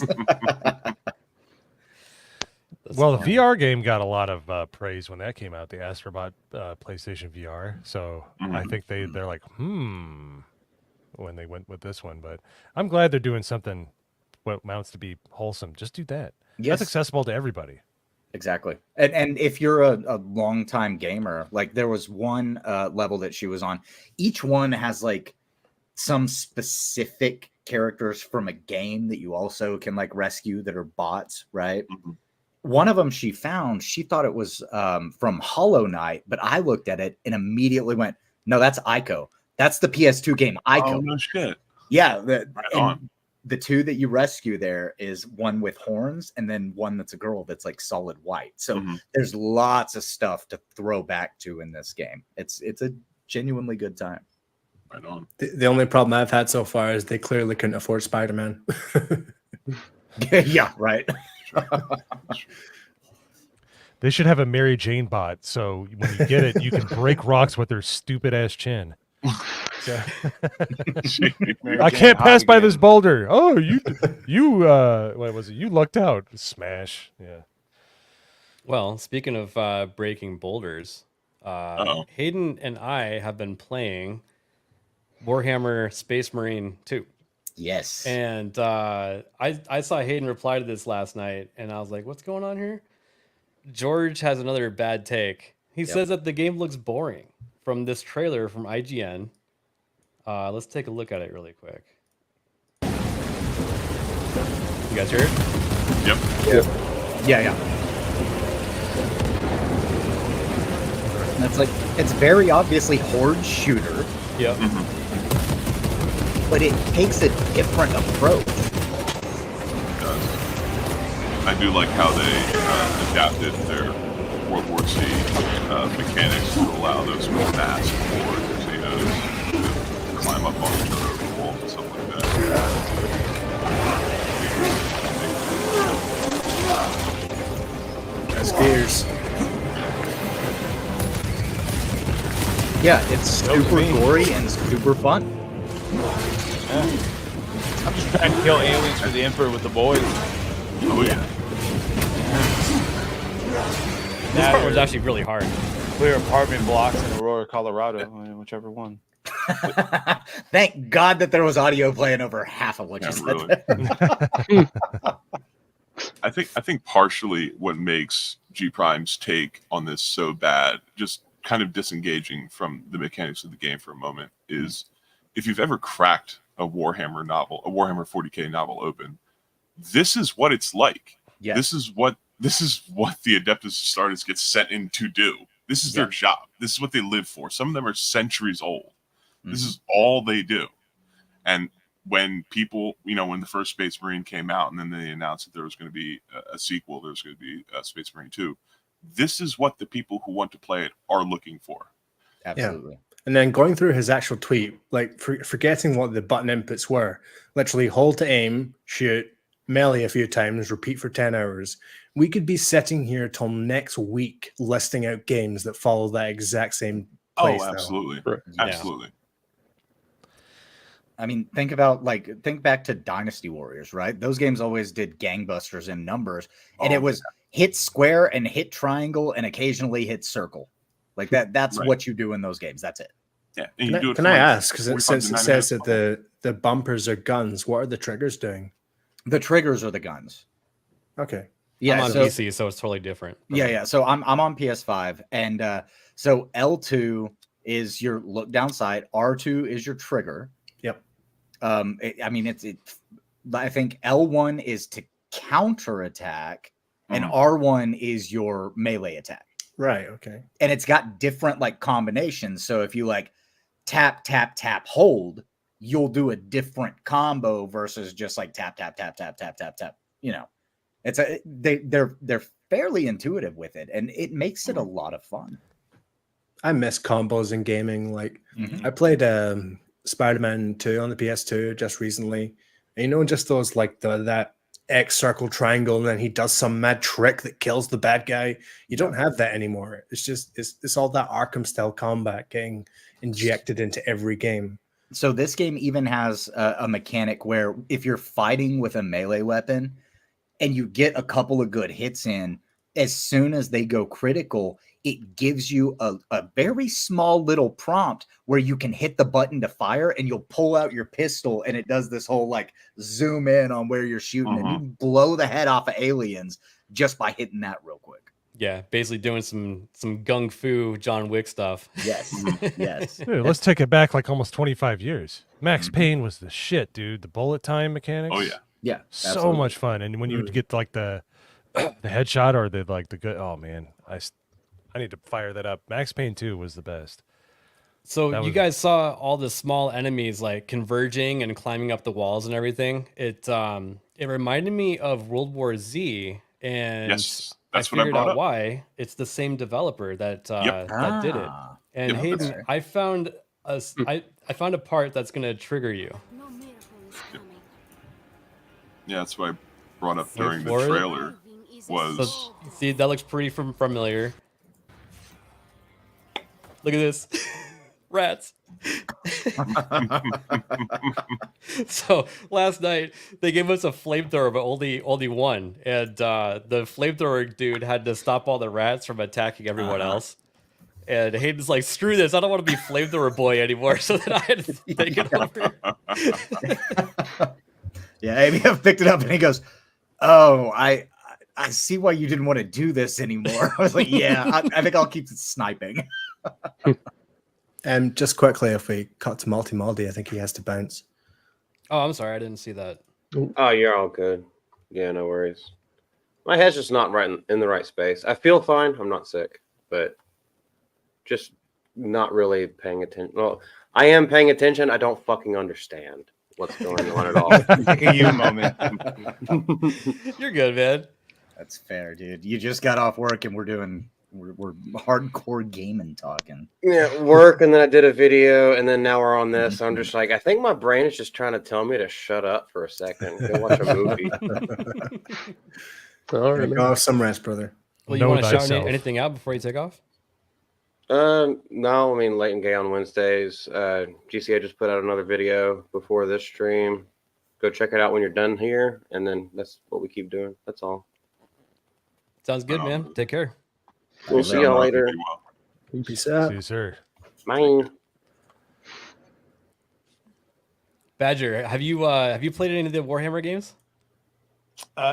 Well, the VR game got a lot of praise when that came out, the Astro Bot PlayStation VR. So I think they're like, when they went with this one. But I'm glad they're doing something what amounts to be wholesome. Just do that. Yes. That's accessible to everybody. Exactly. And if you're a longtime gamer, like there was one level that she was on, each one has like some specific characters from a game that you also can like rescue that are bots, right? One of them she found, she thought it was from Hollow Knight, but I looked at it and immediately went, no, that's Ico. That's the PS2 game Ico. Oh, no shit. Yeah. the two that you rescue there is one with horns and then one that's a girl that's like solid white. So there's lots of stuff to throw back to in this game. It's a genuinely good time. Right on. The only problem I've had so far is they clearly couldn't afford Spider-Man. Yeah, right. They should have a Mary Jane bot, so when you get it, you can break rocks with their stupid ass chin. I can't pass by this boulder. Oh, what was it? You lucked out. Smash. Yeah. Well, speaking of breaking boulders, Hayden and I have been playing Warhammer Space Marine 2. Yes. And I saw Hayden reply to this last night, and I was like, what's going on here? George has another bad take. He says that the game looks boring from this trailer from IGN. Let's take a look at it really quick. You guys hear it? Yep. Yeah. That's like, it's very obviously horde shooter. Yep. But it takes a different approach. I do like how they adapted their World War C mechanics to allow those with masked or casinos to climb up on each other over the walls and stuff like that. That's gears. Yeah, it's super gory and super fun. I'm just trying to kill aliens for the Emperor with the boys. Oh yeah. This part was actually really hard. Clear apartment blocks in Aurora, Colorado, whichever one. Thank God that there was audio playing over half of what you said. Really. I think partially what makes G Prime's take on this so bad, just kind of disengaging from the mechanics of the game for a moment, is if you've ever cracked a Warhammer novel, a Warhammer 40K novel open, this is what it's like. Yeah. This is what the Adeptus Astartes gets sent in to do. This is their job. This is what they live for. Some of them are centuries old. This is all they do. And when people, when the first Space Marine came out and then they announced that there was going to be a sequel, there was going to be Space Marine 2, this is what the people who want to play it are looking for. Absolutely. Yeah. And then going through his actual tweet, like forgetting what the button inputs were, literally hold to aim, shoot, melee a few times, repeat for 10 hours. We could be sitting here till next week listing out games that follow that exact same play style. Absolutely. Absolutely. I mean, think back to Dynasty Warriors, right? Those games always did gangbusters in numbers, and it was hit square and hit triangle and occasionally hit circle. Like that's what you do in those games. That's it. Yeah. Can I ask, because since it says that the bumpers are guns, what are the triggers doing? The triggers are the guns. Okay. Yeah, I'm on PC, so it's totally different. Yeah. So I'm on PS5, and so L2 is your look down sight, R2 is your trigger. Yep. I think L1 is to counter attack, and R1 is your melee attack. Right. Okay. And it's got different combinations. So if you tap, tap, tap, hold, you'll do a different combo versus just tap, tap, tap, tap, tap, tap, tap. It's they're fairly intuitive with it, and it makes it a lot of fun. I miss combos in gaming. I played Spider-Man 2 on the PS2 just recently. And just those that X circle triangle, and then he does some mad trick that kills the bad guy. You don't have that anymore. It's just it's all that Arkham style combat getting injected into every game. So this game even has a mechanic where if you're fighting with a melee weapon and you get a couple of good hits in, as soon as they go critical, it gives you a very small little prompt where you can hit the button to fire, and you'll pull out your pistol, and it does this whole zoom in on where you're shooting, and you blow the head off of aliens just by hitting that real quick. Yeah, basically doing some gung fu John Wick stuff. Yes, yes. Dude, let's take it back almost 25 years. Max Payne was the shit, dude. The bullet time mechanics. Oh yeah, yeah, so absolutely. much fun. And when you would get the headshot or the good, oh man, I need to fire that up. Max Payne 2 was the best. So That you was- guys saw all the small enemies like converging and climbing up the walls and everything. It reminded me of World War Z, and Yes, I that's what I figured brought out up. why. It's the same developer that that did it. Ah. And Yep, Hayden, that's- I found I found a part that's gonna trigger you. Yeah, that's what I brought up Wait during the for it. trailer. Was So, see, that looks pretty familiar. Look at this. Rats. So last night they gave us a flamethrower, but only one, and the flamethrower dude had to stop all the rats from attacking everyone else. And Hayden's like, "Screw this! I don't want to be flamethrower boy anymore." So then I had to take it over. Yeah, ABF picked it up and he goes, "Oh, I see why you didn't want to do this anymore." I was like, "Yeah, I think I'll keep sniping." Just quickly, if we cut to Multi-Maldi, I think he has to bounce. Oh, I'm sorry, I didn't see that. Oh, you're all good. Yeah, no worries. My head's just not right in the right space. I feel fine. I'm not sick, but just not really paying attention. Well, I am paying attention. I don't fucking understand what's going on at all. Taking you a moment. You're good, man. That's fair, dude. You just got off work and we're hardcore gaming talking. Yeah, work, and then I did a video, and then now we're on this. I'm just like, I think my brain is just trying to tell me to shut up for a second. Go watch a movie. All right, go have some rest, brother. Well, you want to shout anything out before you take off? No, I mean, late and gay on Wednesdays. GCA just put out another video before this stream. Go check it out when you're done here, and then that's what we keep doing. That's all. Sounds good, man. Take care. We'll see y'all later. Peace out. See you, sir. Bye. Badger, have you played any of the Warhammer games?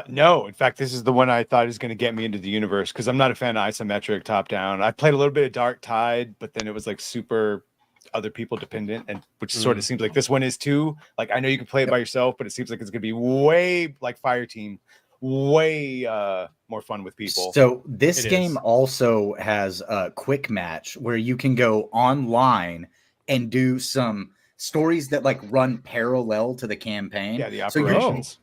No, in fact, this is the one I thought is going to get me into the universe because I'm not a fan of isometric top down. I played a little bit of Dark Tide, but then it was like super other people dependent, and which sort of seems like this one is too. Like I know you can play it by yourself, but it seems like it's going to be way like Fireteam, way more fun with people. So this game also has a quick match where you can go online and do some stories that like run parallel to the campaign. Yeah, the operations. operations.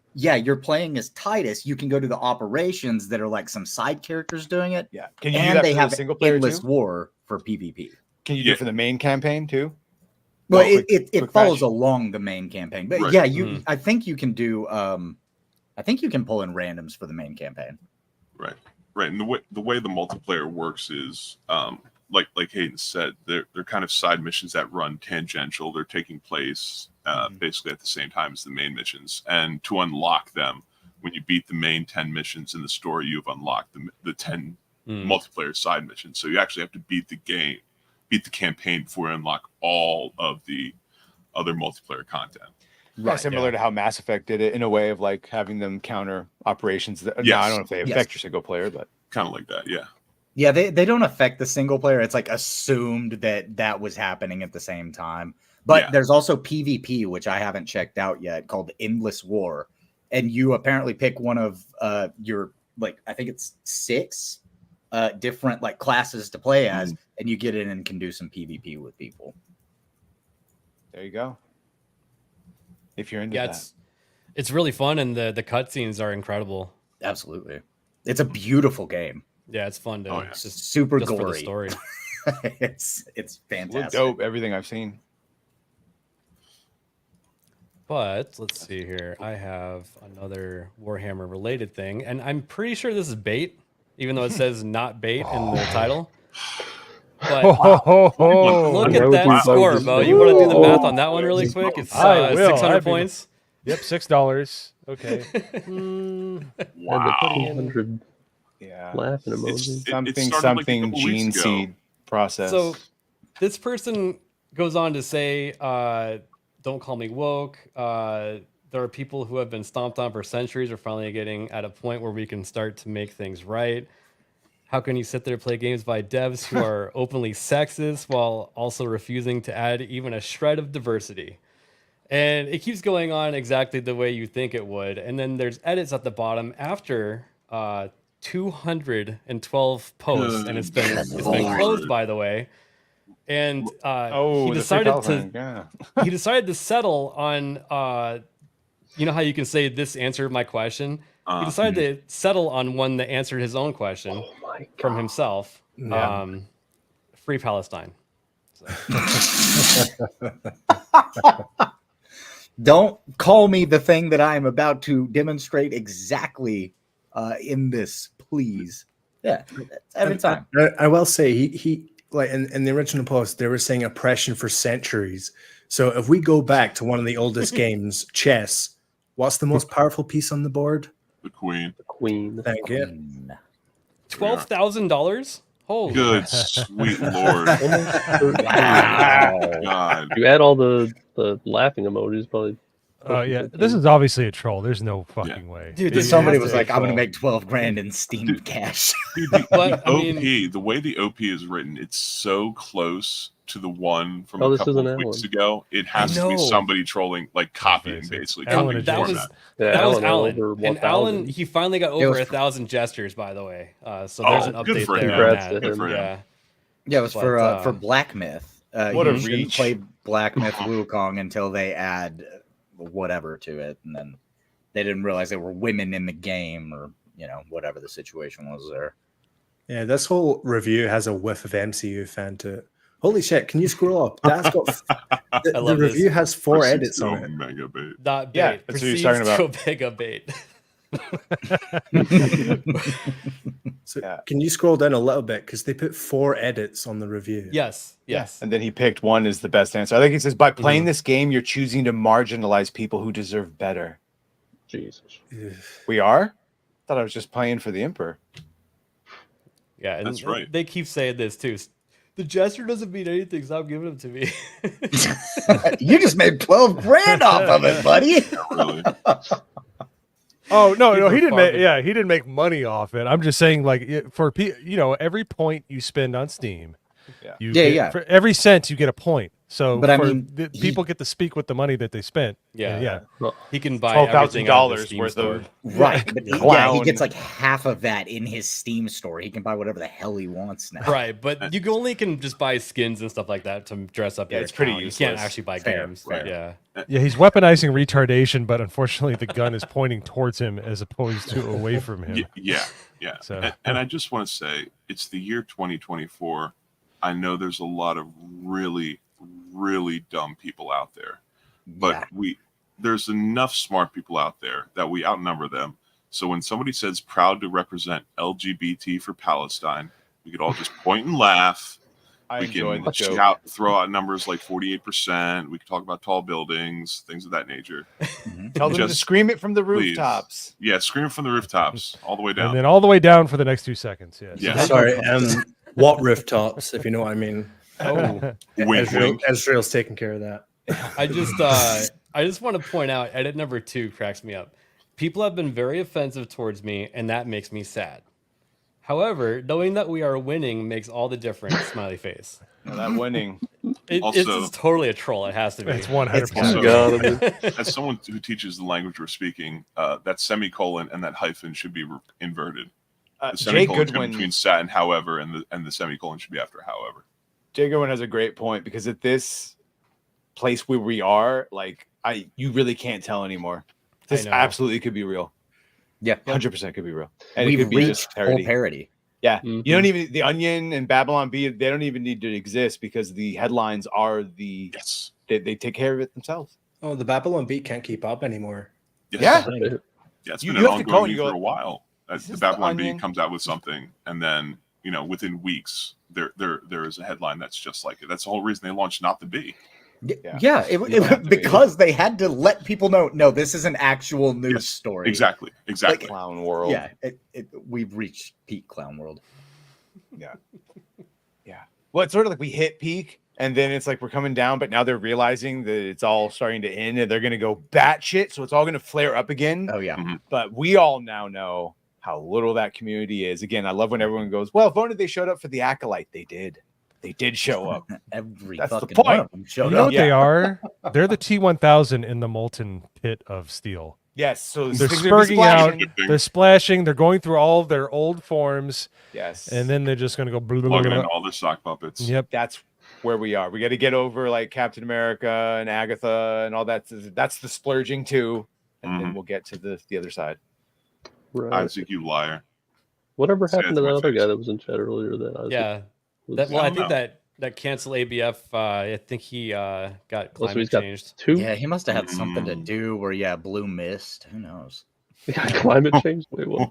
You're playing as Titus. You can go to the operations that are like some side characters doing it. Yeah, can you do and that they for the have single player endless too? war for PvP. Can you do it for the main campaign too? Well, quick it follows match? along the main campaign, but Right. yeah, you. I think you can do. I think you can pull in randoms for the main campaign. Right. And the way the multiplayer works is like Hayden said, they're kind of side missions that run tangential. They're taking place basically at the same time as the main missions. And to unlock them, when you beat the main 10 missions in the story, you've unlocked the 10 multiplayer side missions. So you actually have to beat the campaign before you unlock all of the other multiplayer content. Right, similar to how Mass Effect did it in a way of like having them counter operations. No, I don't know if they affect your single player, but kind of like that. Yeah. Yeah, they don't affect the single player. It's like assumed that was happening at the same time. But there's also PvP, which I haven't checked out yet, called Endless War. And you apparently pick one of your, like, I think it's 6 different like classes to play as, and you get in and can do some PvP with people. there you go. If you're into that. It's really fun, and the cutscenes are incredible. Absolutely. It's a beautiful game. Yeah, it's fun to It's just super just for the gory. story. it's Look fantastic. dope, everything I've seen. But let's see here. I have another Warhammer related thing, and I'm pretty sure this is bait, even though it says not bait in the title. But look at that score, Mo. You want to do the math on that one really quick? It's 600 points. Yep, $6. Okay. Wow. Yeah. Laughing emoji. Something gene seed process. So this person goes on to say, don't call me woke. There are people who have been stomped on for centuries are finally getting at a point where we can start to make things right. How can you sit there and play games by devs who are openly sexist while also refusing to add even a shred of diversity? And it keeps going on exactly the way you think it would. And then there's edits at the bottom after 212 posts, and it's been closed, by the way. and Oh, he the decided free to yeah. he decided to settle on you know how you can say this answered my question. He decided to settle on one that answered his own question from himself. Yeah. Free Palestine. Don't call me the thing that I am about to demonstrate exactly in this, please. Yeah, every time. I will say he like in the original post they were saying oppression for centuries. So if we go back to one of the oldest games, chess, what's the most powerful piece on the board? The queen. The queen. Thank you. $12,000. Holy Good sweet lord! Wow. God. You add all the laughing emojis, probably. Oh yeah, this is obviously a troll. There's no fucking way. Dude, It somebody has was to be like, a I'm going to troll. make 12 grand in Steam cash. Dude, the But, I OP, mean- the way the OP is written, it's so close to the one from Oh, a this couple isn't of weeks Alan. ago. It has I to be know. somebody trolling, like copying, basically. Alan copying and that format. was Yeah, that was Alan Alan, over and 1,000. Alan he finally got over was- 1,000 gestures. By the way, so there's an good update for there. him. on Congrats that. to him. for him. Yeah, Yeah, it was But, for Black Myth. What a you shouldn't reach. play Black Myth Wukong until they add whatever to it, and then they didn't realize there were women in the game, or whatever the situation was there. Yeah, this whole review has a whiff of MCU fan to it. Holy shit! Can you scroll up? That's got the love this. review has 4 edits on it. Mega bait. dot bait. Yeah, that's what he was talking Proceeds to Omega bait. So Yeah. can you scroll down a little bit because they put 4 edits on the review? Yes, yes. And then he picked one as the best answer. I think he says, by playing Mm-hmm. this game, you're choosing to marginalize people who deserve better. Jesus. We are? Thought I was just playing for the Emperor. Yeah, and That's right. They keep saying this too. The Jester doesn't mean anything. Stop giving them to me. You just made 12 grand off of it, buddy. Really? Oh no, People he are didn't make. farming. Yeah, he didn't make money off it. I'm just saying, like, for every point you spend on Steam, Yeah. you Yeah, get, yeah. For every cent, you get a point. So, But I for mean, the people get to speak with the money that they spent. Yeah. yeah. He can buy everything out of the $12,000 Steam worth store. of Right. But he Clown. gets like half of that in his Steam store. He can buy whatever the hell he wants now. Right, but you only can just buy skins and stuff like that to dress up. Yeah, your it's pretty account. You can't useless. actually buy Fair, games. fair. Yeah, Yeah, he's weaponizing retardation, but unfortunately, the gun is pointing towards him as opposed to away from him. Yeah. So- And I just want to say, it's the year 2024. I know there's a lot of really, really dumb people out there, but Yeah. there's enough smart people out there that we outnumber them. So when somebody says proud to represent LGBT for Palestine, we could all just point and laugh. I We enjoyed can the joke. shout, throw out numbers like 48%. We can talk about tall buildings, things of that nature. Tell them to Just scream it from the please. rooftops. Yeah, scream from the rooftops all the way And down. then all the way down for the next 2 seconds. Yes. Yeah. Sorry, what rooftops, if you know what I mean. Oh, Wink, wink. Israel's taking care of that. I just want to point out, edit number 2 cracks me up. People have been very offensive towards me, and that makes me sad. However, knowing that we are winning makes all the difference. Smiley face. Well, that winning. It's Also- just totally a troll. It has to be. It's 100%. Also, God, as someone who teaches the language we're speaking, that semicolon and that hyphen should be inverted. The Jay semicolon should be Goodwin. between sat and however, and the semicolon should be after however. Jay Goodwin has a great point because at this place where we are, like, you really can't tell anymore. This know. absolutely could be real. Yeah. 100% could be real. And it We've could be just reached full parody. parody. Yeah. Mhm. You don't even, the Onion and Babylon B, they don't even need to exist because the headlines are Yes. they take care of it themselves. Oh, the Babylon beat can't keep up anymore. Yes. Yeah. Yeah, it's You- been you an have to call ongoing and thing you for go, a while. "Is The this the Babylon Bee Onion?" comes out with something, and then within weeks, there is a headline that's just like it. That's the whole reason they launched Not the Bee. Yeah, You don't have to be. because they had to let people know, no, this is an actual news story. Exactly. Clown world. Yeah, we've reached peak clown world. Yeah. Well, it's sort of like we hit peak and then it's like we're coming down, but now they're realizing that it's all starting to end and they're going to go batshit. So it's all going to flare up again. Oh yeah. Mhm. But we all now know how little that community is. Again, I love when everyone goes, well, if only they showed up for the Acolyte. They did. They did show up. Every That's the fucking one point. of them showed You know up. what they are? They're the T1000 in the molten pit of steel. Yes. So They're things are gonna be spurging out. splashing. They're splashing. They're going through all of their old forms, Yes. and then they're just going to go. Blah, blah, Plug blah, in blah. all their sock puppets. Yep. That's where we are. We got to get over like Captain America and Agatha and all that. That's the splurging too, and then we'll get to the other side. Right. Isaac, you liar. Whatever Say happened it to to that my other face. guy that was in chat earlier? That Isaac Yeah. was- I think know. that cancel ABF. I think he got so climate he's got changed. 2. Yeah, he must have had something to do where blue mist. Who knows? He got climate change. Wait, what?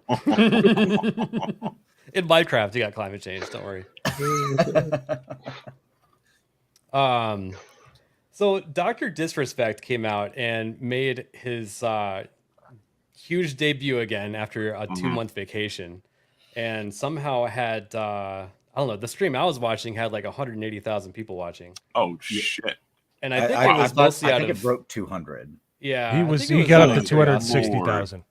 In Minecraft, he got climate change. Don't worry. So Dr. Disrespect came out and made his huge debut again after a 2-month vacation, and somehow had I don't know, the stream I was watching had like 180,000 people watching. Oh shit! And I think it was mostly I out think of it broke 200. Yeah, he got up to 260,000.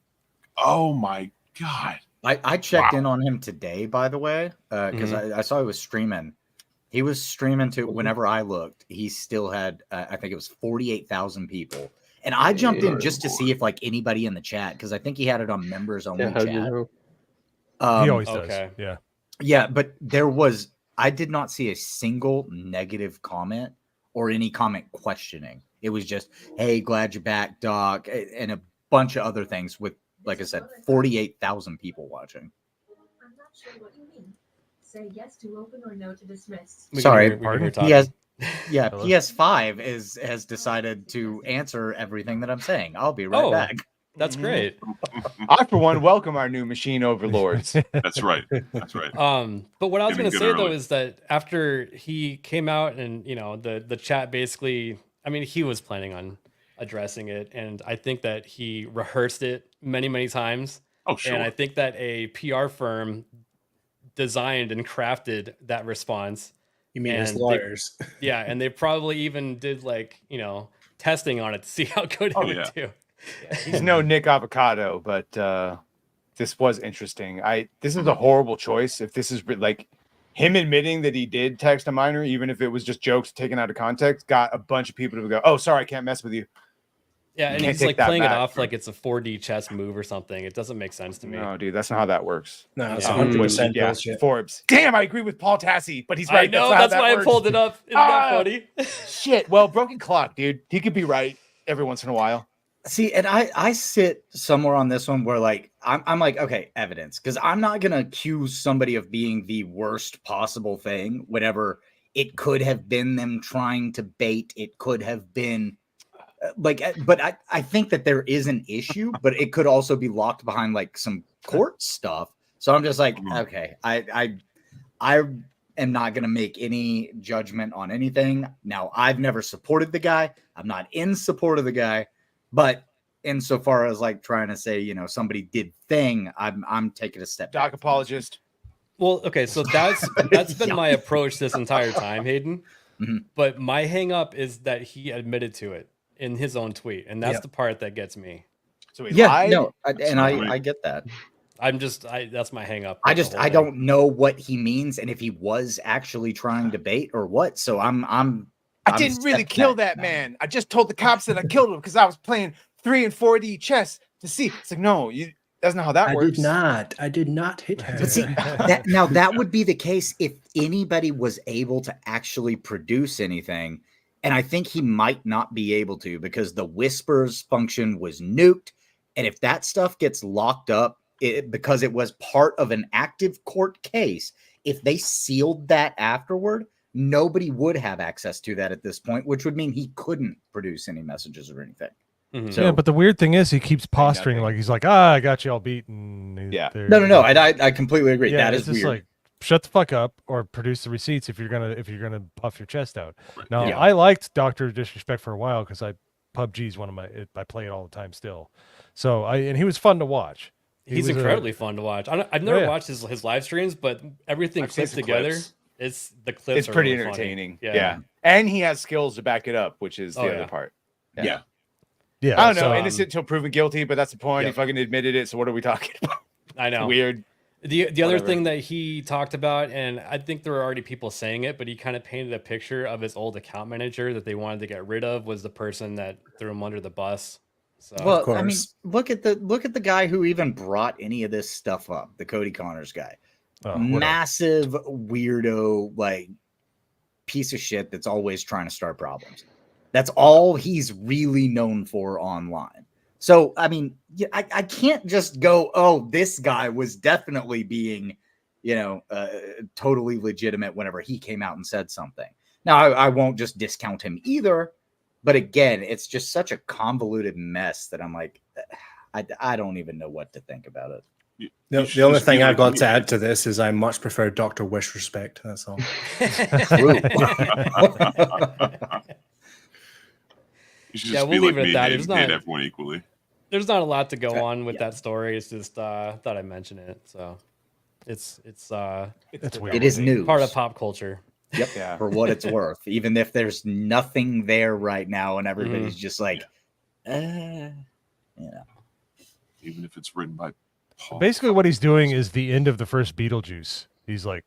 Oh my god! I checked in on him today, by the way, because I saw he was streaming. He was streaming to whenever I looked. He still had, I think it was 48,000 people, and I jumped in just to see if like anybody in the chat, because I think he had it on members only Yeah, how'd chat. you know? He always does. Okay. Yeah. Yeah, but I did not see a single negative comment or any comment questioning. It was just, "Hey, glad you're back, Doc," and a bunch of other things with, like I said, 48,000 people watching. I'm not sure what you mean. Say yes to open or no to dismiss. Sorry, pardon? he has. Yeah, PS5 has decided to answer everything that I'm saying. I'll be right back. That's great. I, for one, welcome our new machine overlords. That's right. That's right. But what I was Getting going to good say though early. is that after he came out and the chat basically, I mean, he was planning on addressing it, and I think that he rehearsed it many times. Oh, sure. And I think that a PR firm designed and crafted that response. You mean his And lawyers? Yeah, and they probably even did like testing on it to see how good it would do. He's no Nick Avocado, but this was interesting. This is a horrible choice. If this is like him admitting that he did text a minor, even if it was just jokes taken out of context, got a bunch of people to go, "Oh, sorry, I can't mess with you." Yeah, and Can't he's take like that playing it back. off like it's a 4D chess move or something. It doesn't make sense to me. No, dude, that's not how that works. No, it's Yeah. 100% bullshit. Forbes. Damn, I agree with Paul Tassi, but he's I right. know, not how that's that why works. I pulled it up. Isn't that funny? Shit. Well, broken clock, dude. He could be right every once in a while. See, and I sit somewhere on this one where like I'm like, okay, evidence, because I'm not gonna accuse somebody of being the worst possible thing. Whatever it could have been, them trying to bait. It could have been but I think that there is an issue, but it could also be locked behind like some court stuff. So I'm just like, okay, I am not gonna make any judgment on anything. Now, I've never supported the guy. I'm not in support of the guy. But insofar as like trying to say, somebody did thing, I'm taking a step back. Doc apologist. Well, okay, so that's been my approach this entire time, Hayden. But my hang up is that he admitted to it in his own tweet, and that's the part that gets me. So he lied? I get that. That's my hang up. I don't know what he means and if he was actually trying to bait or what. So I didn't really kill that man. I just told the cops that I killed him because I was playing 3 and 4D chess to see. It's like, no, that's not how that works. I did not hit her. But see, that would be the case if anybody was able to actually produce anything. And I think he might not be able to because the whispers function was nuked. And if that stuff gets locked up because it was part of an active court case, if they sealed that afterward, nobody would have access to that at this point, which would mean he couldn't produce any messages or anything. So, yeah, but the weird thing is he keeps posturing like he's like, I got you all beaten. Yeah. No. I completely agree. Yeah, that it's is just weird. like, shut the fuck up or produce the receipts if you're gonna puff your chest out. Now, Yeah. I liked Dr. Disrespect for a while because PUBG's one of I play it all the time still. So and he was fun to watch. He's incredibly fun to watch. I've never watched his live streams, but everything clipped together. Clips. It's the clips. It's are pretty really entertaining. Funny. Yeah. And he has skills to back it up, which is the Oh, other yeah. part. Yeah. Yeah. I don't know. so, Innocent till proven guilty, but that's the point. Yep. He fucking admitted it. So what are we talking about? I know. Weird. The other Whatever. thing that he talked about, and I think there were already people saying it, but he kind of painted a picture of his old account manager that they wanted to get rid of was the person that threw him under the bus. So Well, I mean, look at the guy who even brought any of this stuff up, the Cody Connors guy. Oh, what Massive weirdo, like piece of shit that's always trying to start problems. That's all he's really known for online. So, I mean, I can't just go, oh, this guy was definitely being, totally legitimate whenever he came out and said something. Now, I won't just discount him either. But again, it's just such a convoluted mess that I'm like, I don't even know what to think about it. The only thing I've got to add to this is I much prefer Dr. Wish Respect. That's all. You should just be we'll like leave it me at that. and hate everyone equally. There's not a lot to go on with that story. It's just thought I'd mention it. So it's weird. It is news. Part of pop culture. Yep. Yeah. For what it's worth, even if there's nothing there right now, and everybody's just like, Even if it's written by Paul. Basically, what he's doing is the end of the first Beetlejuice. He's like,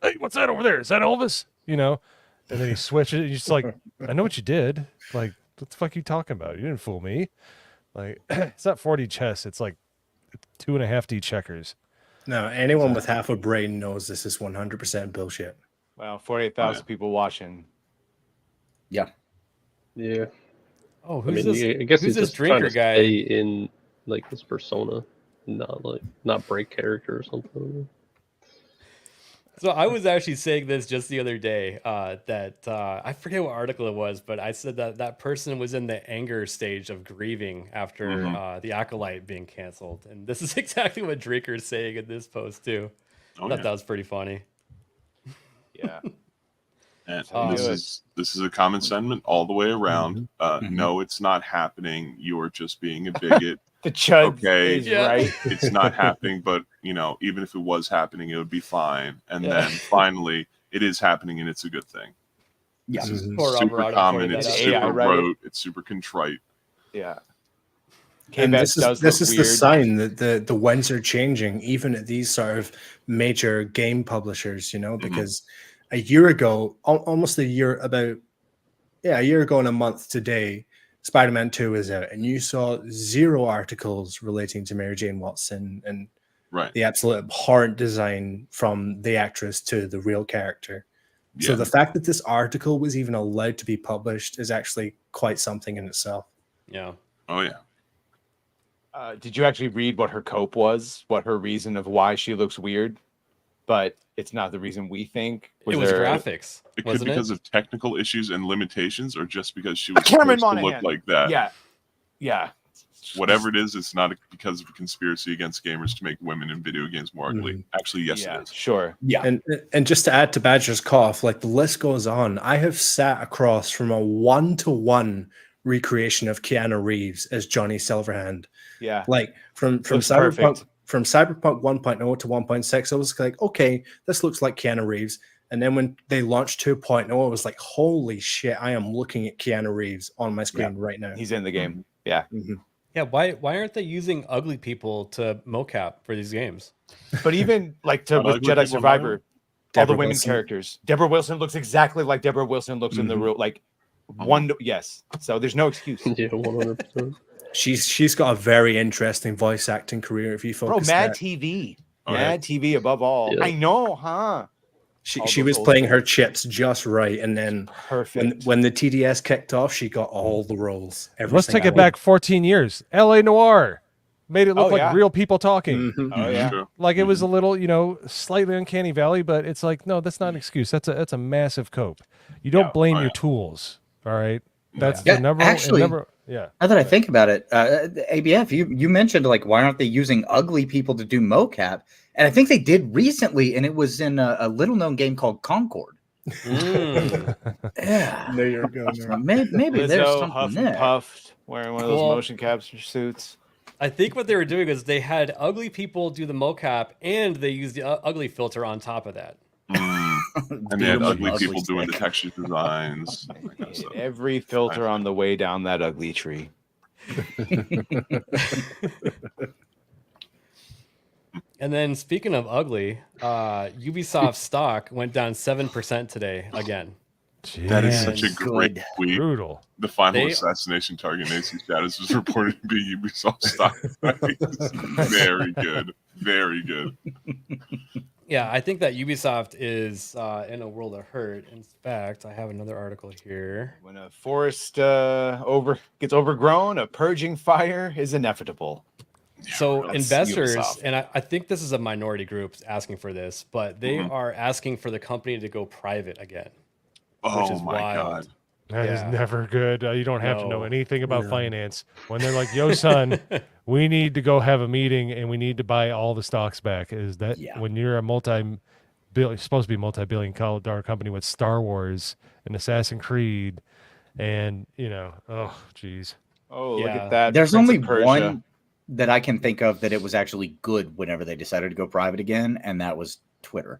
"Hey, what's that over there? Is that Elvis?" And then he switches. He's just like, "I know what you did. Like, what the fuck are you talking about? You didn't fool me. Like, it's not 4D chess. It's like 2.5D checkers." No, anyone with half a brain knows this is 100% bullshit. Well, 48,000 people watching. Yeah. Yeah. Oh, I who's mean, this? I guess who's he's this just trying drinker to guy? stay in like this persona, not break character or something. So I was actually saying this just the other day that I forget what article it was, but I said that person was in the anger stage of grieving after the Acolyte being canceled, and this is exactly what Drinker's saying in this post too. I thought that was pretty funny. Yeah. And this is a common sentiment all the way around. No, it's not happening. You're just being a bigot. The chud is right. It's not happening, but even if it was happening, it would be fine. And then finally, it is happening, and it's a good thing. Yeah, this is super common. It's super rote. It's super contrite. Yeah. And this is the sign that the winds are changing, even at these sort of major game publishers, because a year ago, almost a year ago and a month today, Spider-Man 2 is out, and you saw 0 articles relating to Mary Jane Watson and the absolute abhorrent design from the actress to the real character. So the fact that this article was even allowed to be published is actually quite something in itself. Yeah. Oh, yeah. Did you actually read what her cope was? What her reason of why she looks weird? But it's not the reason we think. It was graphics. It could be because of technical issues and limitations, or just because she was Cameron supposed to Monaghan. look like that. Yeah. Whatever it is, it's not because of a conspiracy against gamers to make women in video games more ugly. Actually, yes, it is. Sure. Yeah. And just to add to Badger's cough, like the list goes on. I have sat across from a 1-to-1 recreation of Keanu Reeves as Johnny Silverhand. Yeah. Like from Cyberpunk 1.0 to 1.6, I was like, okay, this looks like Keanu Reeves. And then when they launched 2.0, I was like, holy shit, I am looking at Keanu Reeves on my screen right now. He's in the game. Yeah. Yeah, why aren't they using ugly people to mocap for these games? But even like with Jedi Survivor, all the women characters. Deborah Wilson looks exactly like Deborah Wilson looks in the real, like yes. So there's no excuse. Yeah, 100%. She's got a very interesting voice acting career. If you focus, Mad TV, Mad TV above all. Yeah. I know, huh? She was playing her chips just right, and then when the TDS kicked off, she got all the roles. Let's take it back 14 years. L.A. Noire made it look like real people talking. Oh yeah, like it was a little, slightly uncanny valley, but it's like, no, that's not an excuse. That's a massive cope. You don't blame your tools. All right, that's the number. Actually, yeah. Now that I think about it, ABF, you mentioned like why aren't they using ugly people to do mocap? And I think they did recently, and it was in a little-known game called Concord. Yeah, there you go. Maybe Lizzo, there's something Huff there. And Puff wearing one of those motion capture suits. I think what they were doing is they had ugly people do the mocap, and they used the ugly filter on top of that. And they had ugly people doing the texture designs. Every filter on the way down that ugly tree. And then speaking of ugly, Ubisoft stock went down 7% today again. Jeez. That is such a great tweet. Brutal. The final assassination target, Nancy status, was reported to be Ubisoft stock. Very good. Very good. Yeah, I think that Ubisoft is in a world of hurt. In fact, I have another article here. When a forest gets overgrown, a purging fire is inevitable. So That's investors, Ubisoft. and I think this is a minority group asking for this, but they are asking for the company to go private again. Which is wild. That is never good. You don't have to know No. anything about No. finance. When they're like, yo, son, we need to go have a meeting and we need to buy all the stocks back. Is that when you're a supposed to be multi-billion dollar company with Star Wars and Assassin's Creed and, oh, geez. Oh, look at that. There's Prince only of Persia. one that I can think of that it was actually good whenever they decided to go private again, and that was Twitter.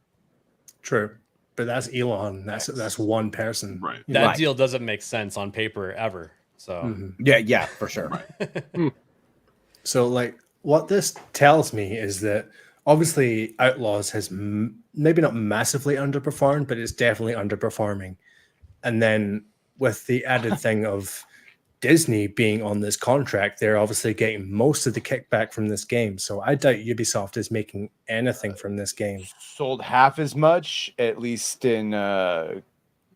True. But that's Elon. That's one person. Right. That deal doesn't make sense on paper ever. So yeah, for sure. So like what this tells me is that obviously Outlaws has maybe not massively underperformed, but it's definitely underperforming. And then with the added thing of Disney being on this contract, they're obviously getting most of the kickback from this game. So I doubt Ubisoft is making anything from this game. Sold half as much, at least in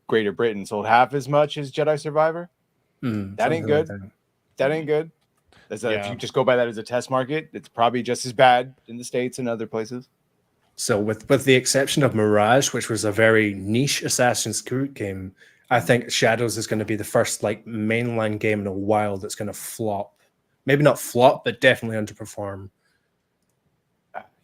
Greater Britain, sold half as much as Jedi Survivor. That ain't good. That ain't good. If you just go by that as a test market, it's probably just as bad in the States and other places. So with the exception of Mirage, which was a very niche Assassin's Creed game, I think Shadows is going to be the first like mainline game in a while that's going to flop. Maybe not flop, but definitely underperform.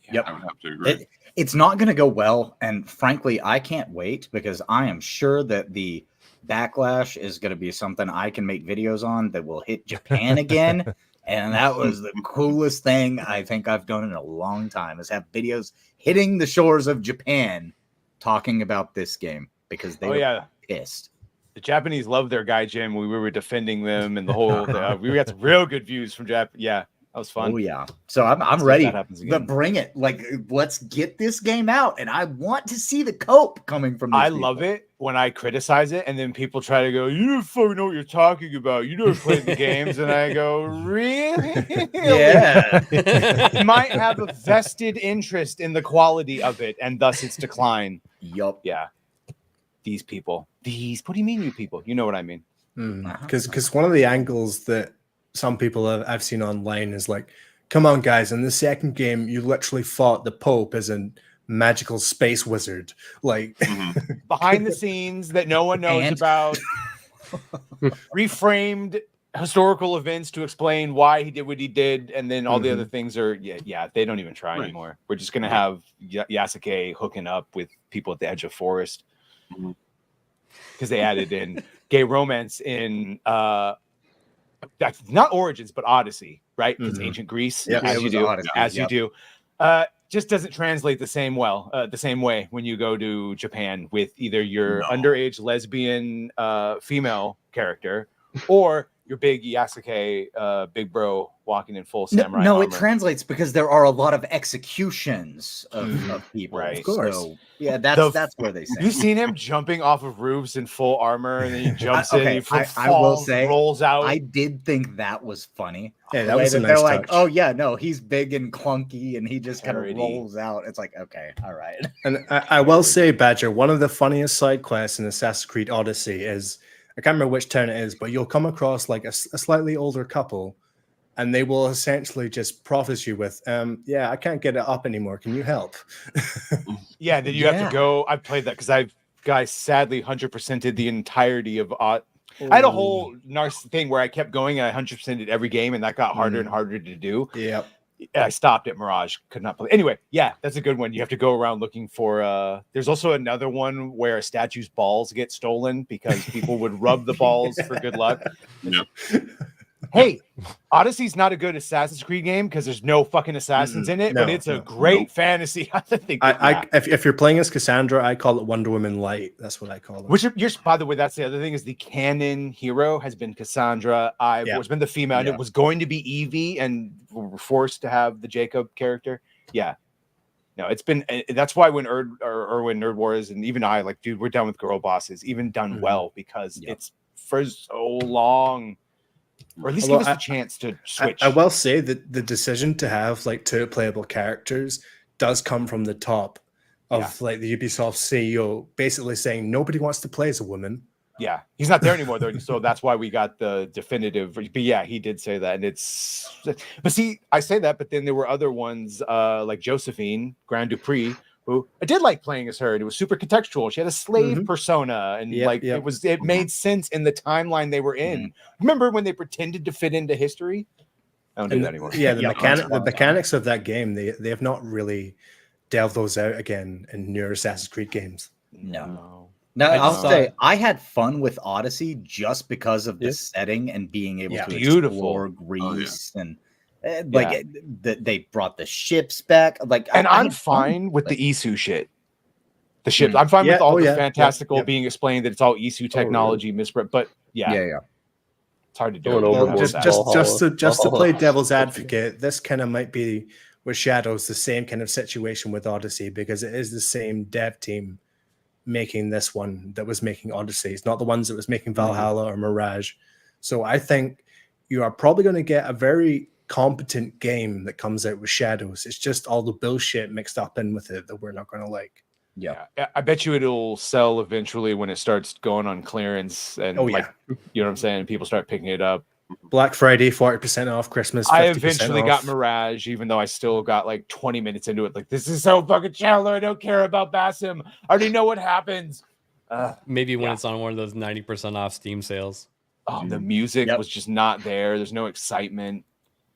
Yep. I would have to agree. It's not going to go well. And frankly, I can't wait because I am sure that the backlash is going to be something I can make videos on that will hit Japan again. And that was the coolest thing I think I've done in a long time is have videos hitting the shores of Japan talking about this game because they were pissed. The Japanese love their guy Jim. We were defending them and the whole. We got some real good views from Japan. Yeah, that was fun. Oh yeah. So I'm ready. But bring it. Like, let's get this game out, and I want to see the cope coming from. I love it when I criticize it, and then people try to go, "You don't fucking know what you're talking about. You never played the games," and I go, "Really? Yeah." You might have a vested interest in the quality of it, and thus its decline. Yup. Yeah. These people. What do you mean, you people? You know what I mean? Because one of the angles that some people I've seen online is like, come on, guys, in the second game, you literally fought the Pope as a magical space wizard. Like behind the scenes that no one knows about. Reframed historical events to explain why he did what he did, and then all the other things are they don't even try anymore. We're just gonna have Yasuke hooking up with people at the edge of forest. Because they added in gay romance in not Origins but Odyssey, right? Because ancient Greece, as you do, just doesn't translate the same way when you go to Japan with either your underage lesbian female character or your big Yasuke big bro walking in full samurai No, armor. it translates because there are a lot of executions of people. Right. Of course. So, yeah, that's where they say. You've seen him jumping off of roofs in full armor, and then he jumps in. He I will falls, say, rolls out. I did think that was funny. Yeah, that was a nice they're like, touch. oh yeah, no, he's big and clunky, and he just kind of rolls out. It's like, okay, all right. And I will say, Badger, one of the funniest side quests in Assassin's Creed Odyssey is, I can't remember which town it is, but you'll come across like a slightly older couple, and they will essentially just promise you with, I can't get it up anymore. Can you help? Yeah, then you have to go. I played that because guys sadly 100%ed the entirety of. I had a whole thing where I kept going and I 100%ed every game, and that got harder and harder to do. Yep. I stopped at Mirage, could not play. Anyway, yeah, that's a good one. You have to go around looking for. There's also another one where a statue's balls get stolen because people would rub the balls for good luck. Yep. Hey, Odyssey's not a good Assassin's Creed game because there's no fucking assassins in it, but it's a great fantasy. I think. If you're playing as Cassandra, I call it Wonder Woman Light. That's what I call it. Which by the way, that's the other thing is the canon hero has been Cassandra. It's been the female, and it was going to be Evie, and we were forced to have the Jacob character. Yeah. No, it's been. That's why when Erwin Nerd Wars and even I like, dude, we're done with girl bosses, even done well because it's for so long. Or at least give us the chance to switch. I will say that the decision to have like two playable characters does come from the top. of like the Ubisoft CEO basically saying nobody wants to play as a woman. Yeah, he's not there anymore though, so that's why we got the definitive. But yeah, he did say that, and it's. But see, I say that, but then there were other ones like Josephine Grand Dupree, who I did like playing as her, and it was super contextual. She had a slave persona, and it made sense in the timeline they were in. Remember when they pretended to fit into history? I don't do that anymore. Yeah, the mechanics of that game, they have not really delved those out again in newer Assassin's Creed games. No, I'll say I had fun with Odyssey just because of the setting and being able to explore Greece and they brought the ships back. Like, and I'm fine with the Isu shit. The ships, I'm fine with all the fantastical being explained that it's all Isu technology misprint. But it's hard to do. Well, just to play devil's advocate, this kind of might be with Shadows the same kind of situation with Odyssey, because it is the same dev team making this one that was making Odyssey. It's not the ones that was making Valhalla or Mirage. So I think you are probably going to get a very competent game that comes out with Shadows. It's just all the bullshit mixed up in with it that we're not going to like. Yeah, I bet you it'll sell eventually when it starts going on clearance, and you know what I'm saying, people start picking it up. Black Friday, 40% off, Christmas 50% I eventually off. got Mirage, even though I still got like 20 minutes into it. Like, this is so fucking shallow. I don't care about Basim. I already know what happens. Maybe when it's on one of those 90% off Steam sales. Oh, the music was just not there. There's no excitement.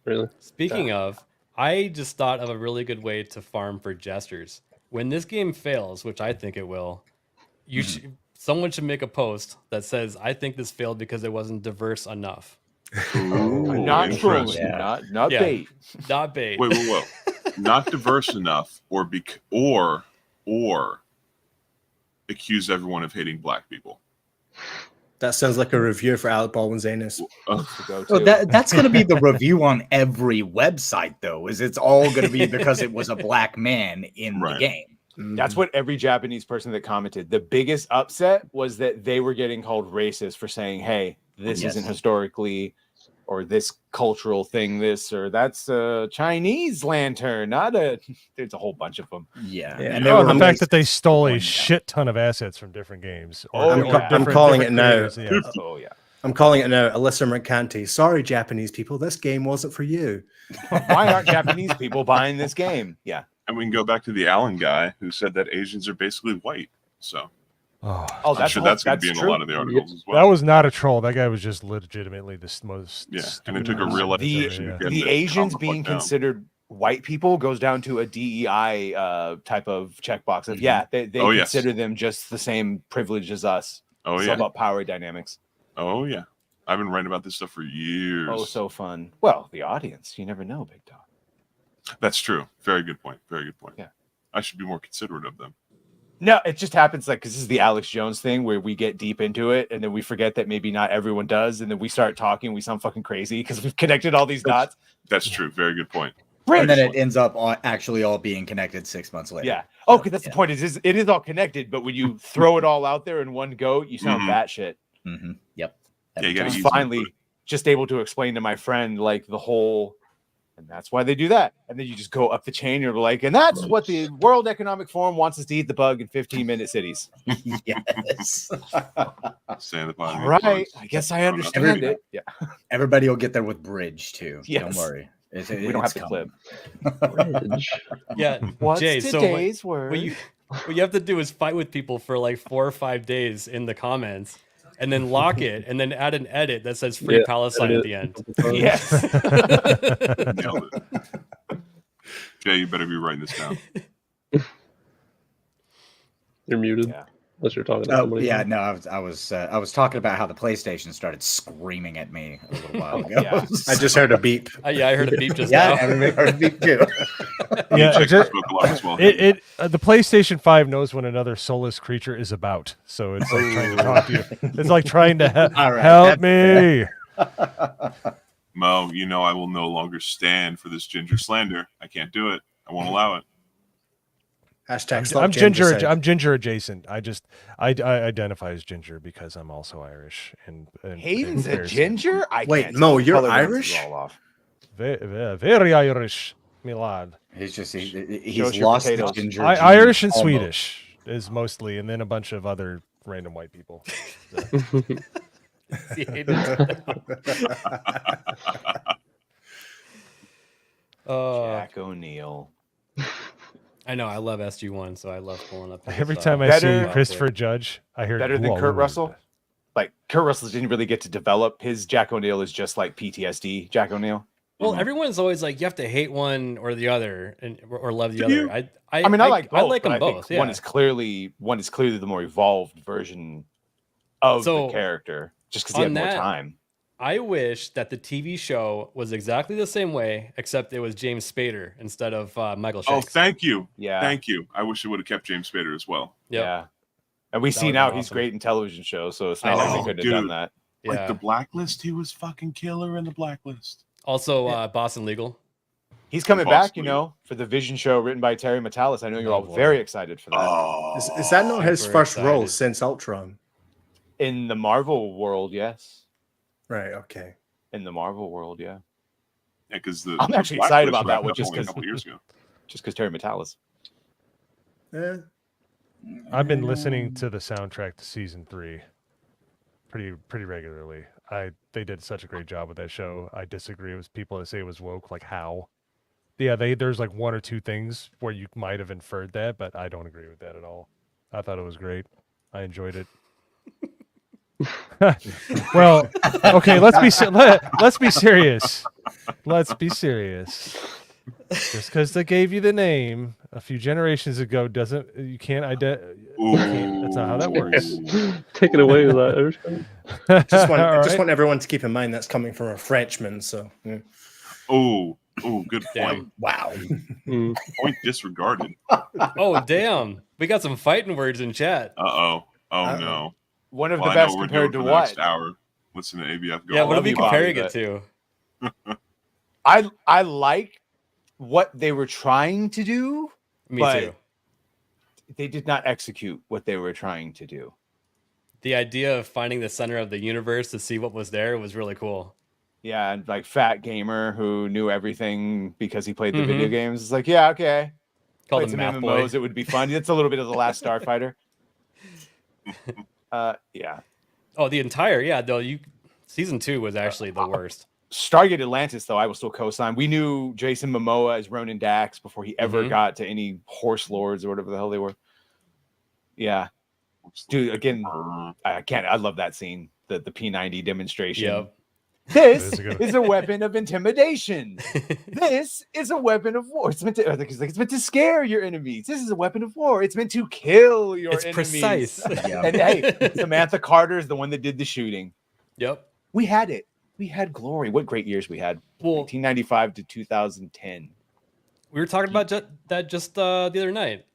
Really? Speaking of, I just thought of a really good way to farm for Jesters. When this game fails, which I think it will, someone should make a post that says, "I think this failed because it wasn't diverse enough." Not trolling, not bait. Not bait. Wait. Not diverse enough, or accuse everyone of hating black people. That sounds like a review for Alec Baldwin's anus. That's going to be the review on every website, though. It's all going to be because it was a black man in the game. That's what every Japanese person that commented. The biggest upset was that they were getting called racist for saying, "Hey, this isn't historically, or this cultural thing, this or that's a Chinese lantern, not a." There's a whole bunch of them. And the fact that they stole a shit ton of assets from different games. I'm calling it now. Creators, I'm calling it now. Alyssa Mercanti. Sorry, Japanese people, this game wasn't for you. Why aren't Japanese people buying this game? Yeah. And we can go back to the Allen guy who said that Asians are basically white. So I'm sure that's going to be in a lot of the articles as well. That was not a troll. That guy was just legitimately the most. And it took a real the Asians being considered white people goes down to a DEI type of checkbox of they consider them just the same privilege as us. It's all about power dynamics. Oh yeah, I've been writing about this stuff for years. Oh, so fun. Well, the audience, you never know, Big Dog. That's true. Very good point. Very good point. Yeah, I should be more considerate of them. No, it just happens because this is the Alex Jones thing where we get deep into it and then we forget that maybe not everyone does, and then we start talking. We sound fucking crazy because we've connected all these dots. That's true. Very good point. And then it ends up actually all being connected 6 months later. Yeah. Okay, that's the point. It is all connected, but when you throw it all out there in one go, you sound batshit. Yep. Yeah, you I was finally just able to explain to my friend like the whole, and that's why they do that. And then you just go up the chain. You're like, and that's what the World Economic Forum wants us to eat the bug in 15-minute cities. Yes. All right. I guess I understand it. Yeah. Everybody will get there with bridge too. Yes. Don't worry. We don't have to clip. Yeah. What's Jay, today's so word? what you have to do is fight with people for like 4 or 5 days in the comments, and then lock it, and then add an edit that says "Free Palestine" at the end. Yes. Nailed it. Jay, you better be writing this down. You're muted. Yeah. Unless you're talking to somebody. Yeah, no, I was talking about how the PlayStation started screaming at me a little while ago. Yeah. I just heard a beep. Yeah, I heard a beep just now. Yeah, everybody heard a beep too. The PlayStation 5 knows when another soulless creature is about, so it's like trying to talk to you. It's like trying to help me. Mo, you know I will no longer stand for this ginger slander. I can't do it. I won't allow it. Hashtag I'm ginger adjacent. I identify as ginger because I'm also Irish. And Hayden's a ginger? Wait, Mo, you're Irish? Very Irish, me lad. He's just he's us your lost the potatoes. ginger. Irish and almost. Swedish is mostly, and then a bunch of other random white people. Jack O'Neill. I know. I love SG1, so I love pulling up. Every time I see Christopher Judge, I hear better than Kurt Russell. Like Kurt Russell didn't really get to develop his Jack O'Neill is just like PTSD Jack O'Neill. Well, everyone's always like you have to hate one or the other, or love the Do other. you? I mean, I like both. I like but them I think both. Yeah. One is clearly the more evolved version of the character, just because he had more time. I wish that the TV show was exactly the same way, except it was James Spader instead of Michael Shanks. Oh, thank you. Yeah. Thank you. I wish it would have kept James Spader as well. Yep. Yeah. And we see now he's great in television shows, so it's not like they couldn't have done that. Like the Blacklist, he was fucking killer in the Blacklist. Also, Boston Legal. He's coming back, for the Vision show written by Terry Matalas. I know you're all very excited for that. Oh, is that not his super first role excited. since Ultron? In the Marvel world, yes. Right. Okay. In the Marvel world, yeah. Yeah, because I'm actually excited about that one one just a because couple years ago. Just because Terry Matalas. Yeah. I've been listening to the soundtrack to season 3 pretty regularly. They did such a great job with that show. I disagree with people that say it was woke. Like how? Yeah, there's like one or two things where you might have inferred that, but I don't agree with that at all. I thought it was great. I enjoyed it. Well, okay, let's be serious. Let's be serious. Just because they gave you the name a few generations ago doesn't you can't that's not how that works. Take it away with that. Just want everyone to keep in mind that's coming from a Frenchman. So. Yeah. Oh, good point. Damn. Wow. Point disregarded. Oh, damn. We got some fighting words in chat. Oh no. One of Well, the I know best what we're compared doing to for the next what? hour. Listen to ABF go. Yeah, what are we you, Bobby, comparing it to? I like what they were trying to do, Me but too. they did not execute what they were trying to do. The idea of finding the center of the universe to see what was there was really cool. Yeah, and like fat gamer who knew everything because he played the video games. It's like, yeah, okay. Called Played him some Math MMOs, Boy. it would be fun. It's a little bit of the Last Starfighter. Yeah. Oh, the entire season 2 was actually the worst. Stargate Atlantis, though, I will still co-sign. We knew Jason Momoa as Ronan Dax before he ever got to any Horse Lords or whatever the hell they were. Yeah. Dude, again, I love that scene. The P90 demonstration. Yep. This is a weapon of intimidation. This is a weapon of war. It's meant to scare your enemies. This is a weapon of war. It's meant to kill your enemies. Precise. And hey, Samantha Carter is the one that did the shooting. Yep. We had it. We had glory. What great years we had. 1995 to 2010. We were talking about that just the other night.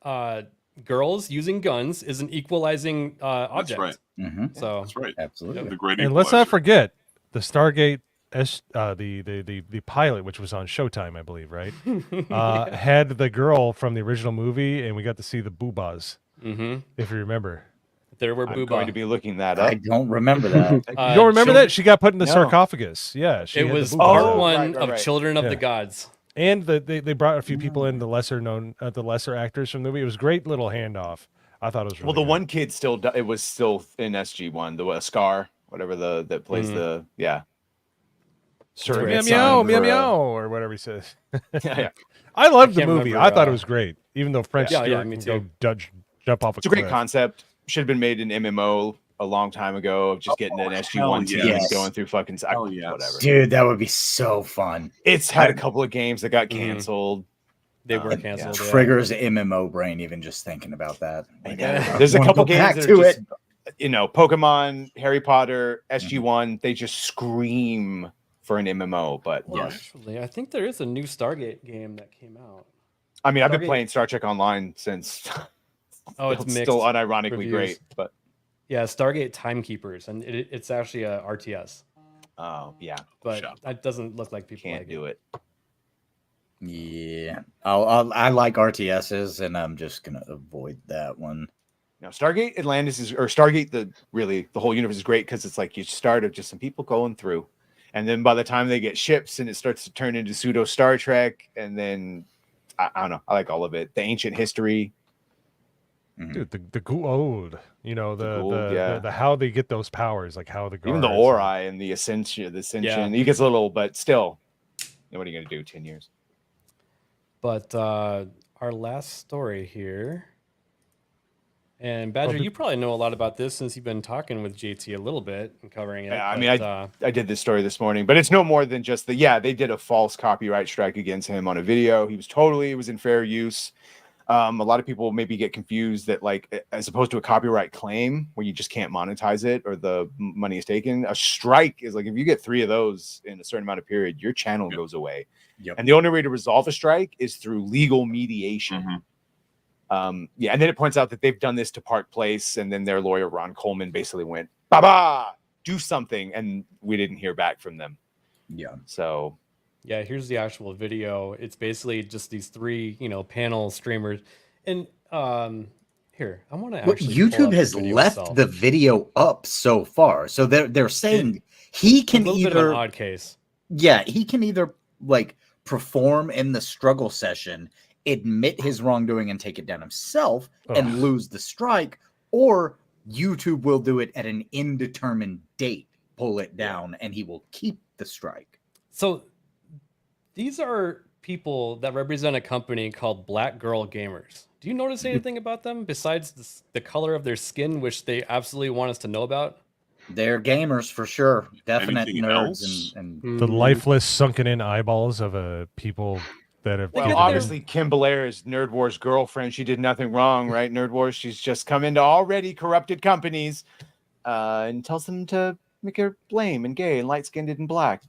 Girls using guns is an equalizing object. That's right. Mm-hmm. So That's right. Absolutely. The great And let's not equalizer. forget the Stargate the pilot, which was on Showtime, I believe, right? Had the girl from the original movie, and we got to see the boobas. If you remember. There were I'm booba. going to be looking that up. I don't remember that. You don't remember that? She got put in the No. sarcophagus. Yeah, she It had the was boobas part out. one right, of right. Children of Yeah. the Gods. And they brought a few people in, the lesser actors from the movie. It was a great little handoff. I thought it was really Well, the good. one kid it was still in SG1, the Scar, whatever that plays the surrogate meow son meow for, meow or whatever he says. yeah. I loved the can't movie. remember, I thought it was great, even though French Yeah, Stewart me can too. jump off a It's a great cliff. concept. Should have been made an MMO a long time ago of just getting an SG1 team yes. going through fucking Hell yes. whatever. Dude, that would be so fun. It's had a couple of games that got canceled. They were yeah. canceled. Yeah. Triggers MMO brain even just thinking about that. Like, There's a wanna couple go games back that to are just, it. Pokemon, Harry Potter, SG1, they just scream for an MMO. But Well, actually, I think there is a new Stargate game that came out. I mean, I've been Stargate- playing Star Trek Online since. Oh, it's mixed still unironically reviews. great, but Yeah, Stargate Timekeepers, and it's actually a RTS. oh yeah, But that doesn't look like people can't like do it. Yeah, I like RTSs, and I'm just gonna avoid that one. Now, Stargate Atlantis Stargate, the whole universe is great because it's like you start of just some people going through, and then by the time they get ships and it starts to turn into pseudo Star Trek, and then I don't know. I like all of it. The ancient history. Dude, the gold, you know, the gold, yeah. the how they get those powers, like how the Even the guards Ori and the Ascension. He gets a little, but still, what are you gonna do? 10 years. But our last story here, and Badger, you probably know a lot about this since you've been talking with JT a little bit and covering it. Yeah, I mean, I did this story this morning, but it's no more than just they did a false copyright strike against him on a video. It was in fair use. A lot of people maybe get confused that, like, as opposed to a copyright claim where you just can't monetize it or the money is taken, a strike is like if you get 3 of those in a certain amount of period, your channel goes away. And the only way to resolve a strike is through legal mediation. And then it points out that they've done this to Park Place, and then their lawyer Ron Coleman basically went, "Baba, do something," and we didn't hear back from them. So. Yeah, here's the actual video. It's basically just these 3, panel streamers. And here, I want to actually YouTube has left the video up so far. So they're saying he can either bit of an odd case. Yeah, he can either like perform in the struggle session, admit his wrongdoing and take it down himself and lose the strike, or YouTube will do it at an indeterminate date, pull it down, and he will keep the strike. So these are people that represent a company called Black Girl Gamers. Do you notice anything about them besides the color of their skin, which they absolutely want us to know about? They're gamers for sure. Definite nerds and the lifeless, sunken in eyeballs of people that have. Well, obviously, Kim Belair is Nerd War's girlfriend. She did nothing wrong, right? Nerd War. She's just come into already corrupted companies and tells them to make her lame and gay and light skinned and black.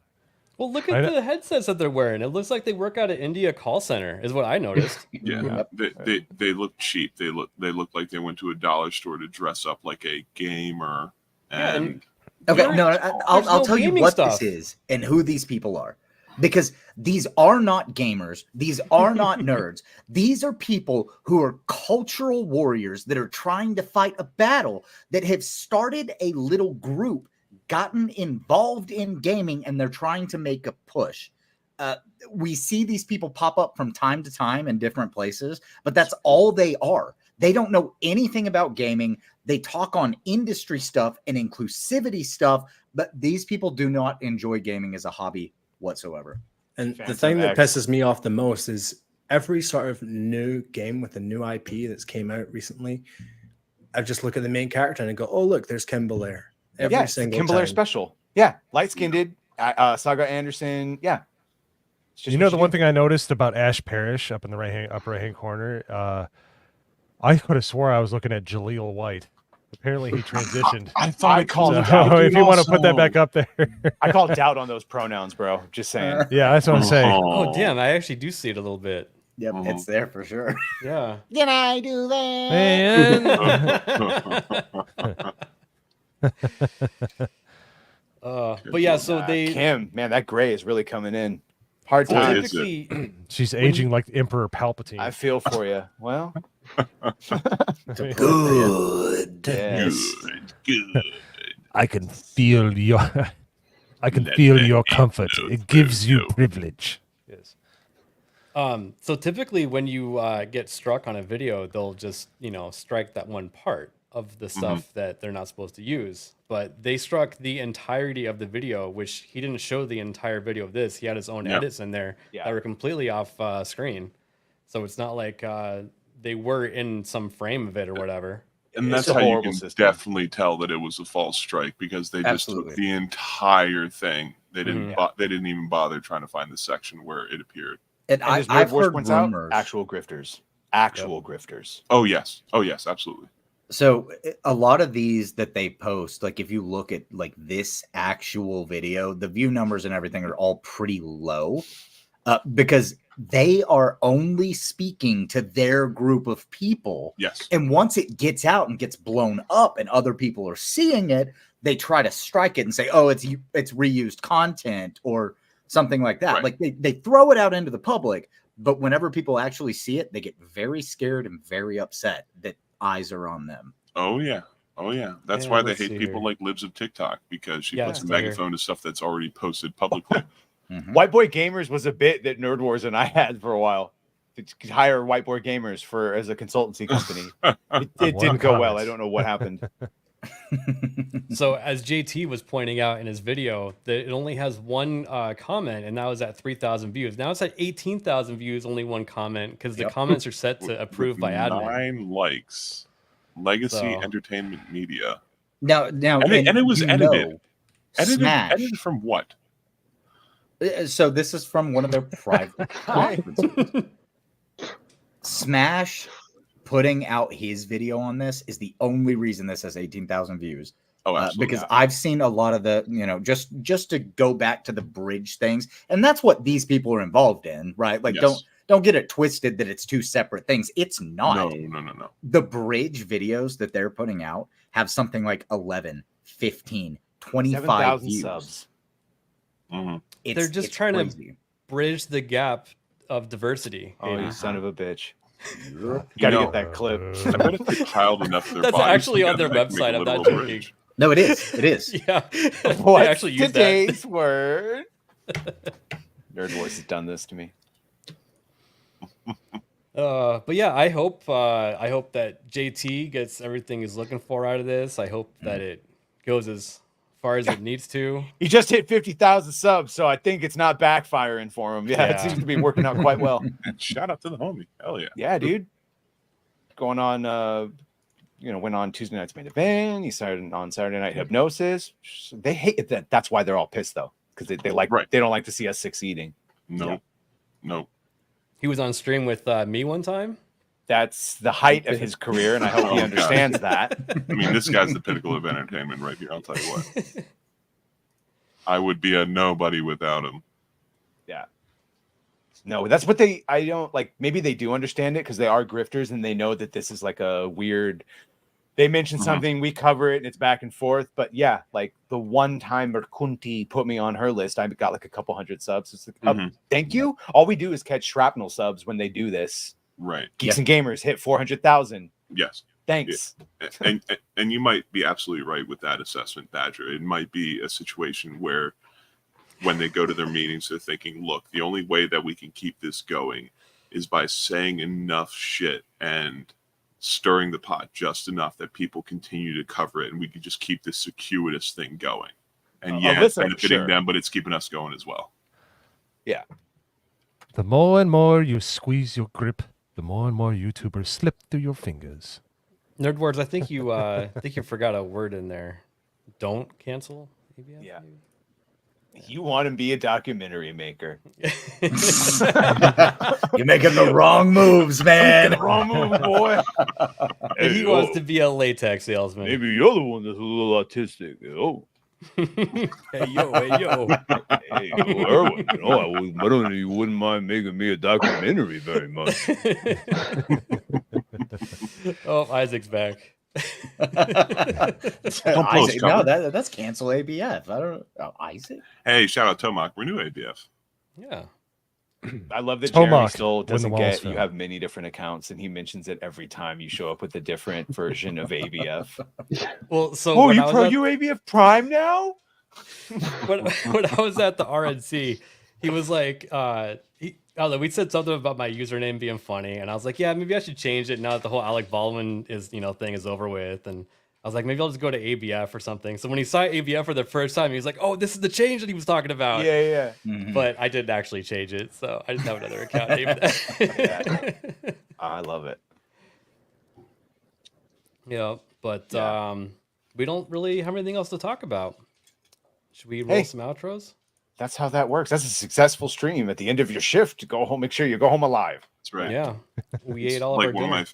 Well, look at the headsets that they're wearing. It looks like they work out at India call center, is what I noticed. They look cheap. They look like they went to a dollar store to dress up like a gamer. And okay, I'll tell you what this is and who these people are, because these are not gamers. These are not nerds. These are people who are cultural warriors that are trying to fight a battle, that have started a little group, gotten involved in gaming, and they're trying to make a push. We see these people pop up from time to time in different places, but that's all they are. They don't know anything about gaming. They talk on industry stuff and inclusivity stuff, but these people do not enjoy gaming as a hobby whatsoever. And the thing that pisses me off the most is every sort of new game with a new IP that's came out recently, I just look at the main character and I go, oh, look, there's Kim Belair. Every single Kim Belair time. special. Yeah, light skinned. Saga Anderson. Yeah. You know the one thing I noticed about Ash Parrish up in the upper right hand corner. I could have swore I was looking at Jaleel White. Apparently he transitioned. I thought I called so, doubt. If you want to put that back up there. I called doubt on those pronouns, bro. Just saying. Yeah, that's what I'm saying. Oh, damn. I actually do see it a little bit. Yep, it's there for sure. Yeah. Did I do that? But yeah, so Kim, man, that gray is really coming in. Hard time. She's aging like Emperor Palpatine. I feel for you. Well, good. Yes. Good. I can feel your comfort. It gives you privilege. Yes. So typically when you get struck on a video, they'll just, strike that one part of the stuff that they're not supposed to use. But they struck the entirety of the video, which he didn't show the entire video of this. He had his own edits in there that were completely off screen. So it's not like they were in some frame of it or whatever. And that's how you can definitely tell that it was a false strike, because they just took the entire thing. They didn't. They didn't even bother trying to find the section where it appeared. And I've heard rumors. Actual grifters. Actual grifters. Oh yes. Oh yes. Absolutely. So a lot of these that they post, like if you look at like this actual video, the view numbers and everything are all pretty low because they are only speaking to their group of people. Yes. And once it gets out and gets blown up and other people are seeing it, they try to strike it and say, oh, it's reused content or something like that. Right. Like they throw it out into the public, but whenever people actually see it, they get very scared and very upset that eyes are on them. Oh yeah. Oh yeah. That's why they hate people like Libs of TikTok, because she puts a megaphone to stuff that's already posted publicly. White Boy Gamers was a bit that Nerd Wars and I had for a while. to hire whiteboard gamers as a consultancy company. It didn't go well. I don't know what happened. So as JT was pointing out in his video, that it only has one comment, and that was at 3,000 views. Now it's at 18,000 views, only one comment, because the comments are set to approved by admin. 9 likes. Legacy So- Entertainment Media. Now, And it was edited. Edited from what? So this is from one of their private conferences. Smash putting out his video on this is the only reason this has 18,000 views. Oh, absolutely. Because I've seen a lot of the, just to go back to the bridge things, and that's what these people are involved in, right? Like, don't get it twisted that it's two separate things. It's not. No. The bridge videos that they're putting out have something like 11, 15, 25 7,000 views. subs. They're just trying to bridge the gap of diversity. Oh, you son of a bitch. You Gotta know, get that clip. I bet if they piled enough of their That's bodies actually on their together, they website. could I'm make a not literal joking. bridge. No, it is. It is. Yeah. What's They actually use today's that. word? Nerd Voice has done this to me. But yeah, I hope that JT gets everything he's looking for out of this. I hope that it goes as far as it needs to. He just hit 50,000 subs, so I think it's not backfiring for him. Yeah, it seems to be working out quite well. And shout out to the homie. Hell yeah. Yeah, dude. Going on, went on Tuesday night's main event. He started on Saturday night hypnosis. They hate that. That's why they're all pissed though, because they don't like to see us succeeding. No. He was on stream with me one time. That's the height of his career, and I hope he understands that. I mean, this guy's the pinnacle of entertainment right here. I'll tell you what. I would be a nobody without him. Yeah. No, that's what I don't like. Maybe they do understand it because they are grifters and they know that this is like a weird. They mention something, we cover it, and it's back and forth. But yeah, like the one time Merkunti put me on her list, I got like a couple hundred subs. It's like, thank you. All we do is catch shrapnel subs when they do this. Right. Geeks and Gamers hit 400,000. Yes. Thanks. Yeah. And you might be absolutely right with that assessment, Badger. It might be a situation where when they go to their meetings, they're thinking, look, the only way that we can keep this going is by saying enough shit and stirring the pot just enough that people continue to cover it, and we can just keep this circuitous thing going. And it's benefiting them, but it's keeping us going as well. Yeah. The more and more you squeeze your grip, the more and more YouTubers slip through your fingers. Nerd Wars, I think you forgot a word in there. Don't cancel ABF? Yeah. You want to be a documentary maker. You're making the wrong moves, man. The wrong move, boy. He wants to be a latex salesman. Maybe you're the one that's a little autistic. Oh. Hey yo. Hey, Erwin, I don't know, you wouldn't mind making me a documentary very much. Oh, Isaac's back. Isaac, no, that's cancel ABF. I don't know. Isaac? Hey, shout out Tomac. We're new ABF. Yeah. I love that Tomac, Jeremy still doesn't when the walls get you fell. have many different accounts, and he mentions it every time you show up with a different version of ABF. Well, so Oh, when you I was pro at- you ABF Prime now? when I was at the RNC, he was like, we said something about my username being funny, and I was like, yeah, maybe I should change it now that the whole Alec Baldwin thing is over with. And I was like, maybe I'll just go to ABF or something. So when he saw ABF for the first time, he was like, oh, this is the change that he was talking about. Yeah. But I didn't actually change it, so I just have another account named that. I love it. Yeah, but we don't really have anything else to talk about. Should we roll some outros? That's how that works. That's a successful stream. At the end of your shift, go home. Make sure you go home alive. That's right. Yeah, we It's ate all like of our dinner.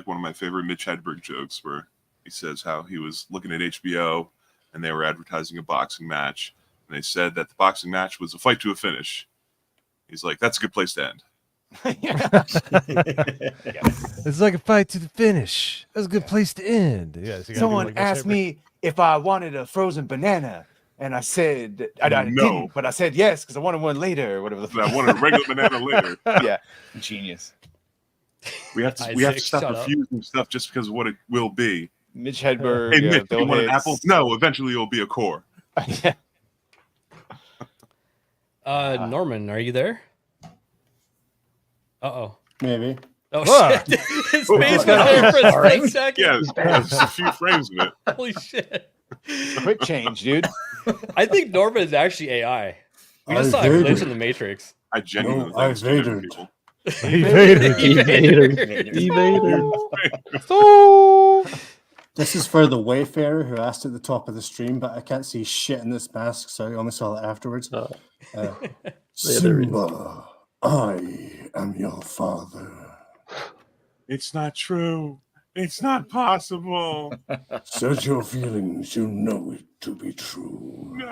one of my favorite Mitch Hedberg jokes, where he says how he was looking at HBO and they were advertising a boxing match, and they said that the boxing match was a fight to a finish. He's like, that's a good place to end. It's like a fight to the finish. That's a good place to end. Yes, you gotta do Someone like Mitch asked Hedberg. me if I wanted a frozen banana, and I said I No. didn't, but I said yes because I wanted one later or whatever. I wanted a regular banana later. Yeah, genius. We have to Isaac, stop shut up. refusing stuff just because of what it will be. Mitch Hedberg. Hey, Mitch, Bill you want an Hicks. apple? No, eventually it'll be a core. Norman, are you there? Uh-oh. Maybe. Oh What? shit! His face went there for a split second. Yeah, just a few frames of it. Holy shit! Quick change, dude. I think Norman is actually AI. We just I saw a evaded. glitch in the Matrix. I genuinely No, think it's genetic evaded. people. This is for the Wayfarer who asked at the top of the stream, but I can't see shit in this mask, so I only saw it afterwards. Simba, I am your father. It's not true. It's not possible. Search your feelings, you know it to be true. No.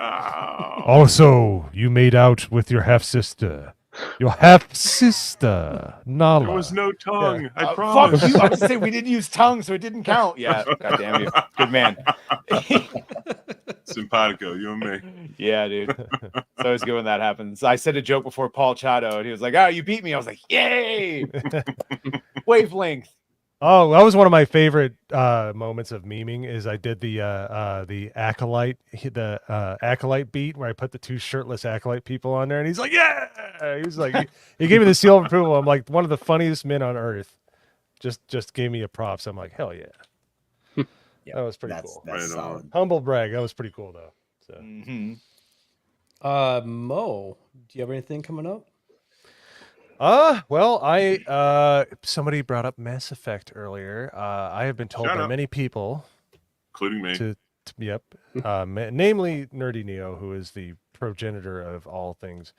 Also, you made out with your half sister. Your half sister, Nala. There was no tongue. I Fuck promise. you! I was saying we didn't use tongue, so it didn't count. Yeah, goddamn you, good man. Simpatico, you and me. Yeah, dude. It's always good when that happens. I said a joke before Paul Chato, and he was like, "Oh, you beat me." I was like, "Yay!" Wavelength. Oh, that was one of my favorite moments of memeing. Is I did the acolyte, acolyte beat where I put the two shirtless acolyte people on there, and he's like, "Yeah!" He was like, he gave me the seal of approval. I'm like, one of the funniest men on earth. Just gave me a props. I'm like, hell yeah. Yeah, that was pretty cool. That's solid. Humble brag. That was pretty cool though. So. Mo, do you have anything coming up? Well, somebody brought up Mass Effect earlier. I have been told Shut by up. many people, Including me. namely Nerdy Neo, who is the progenitor of all things.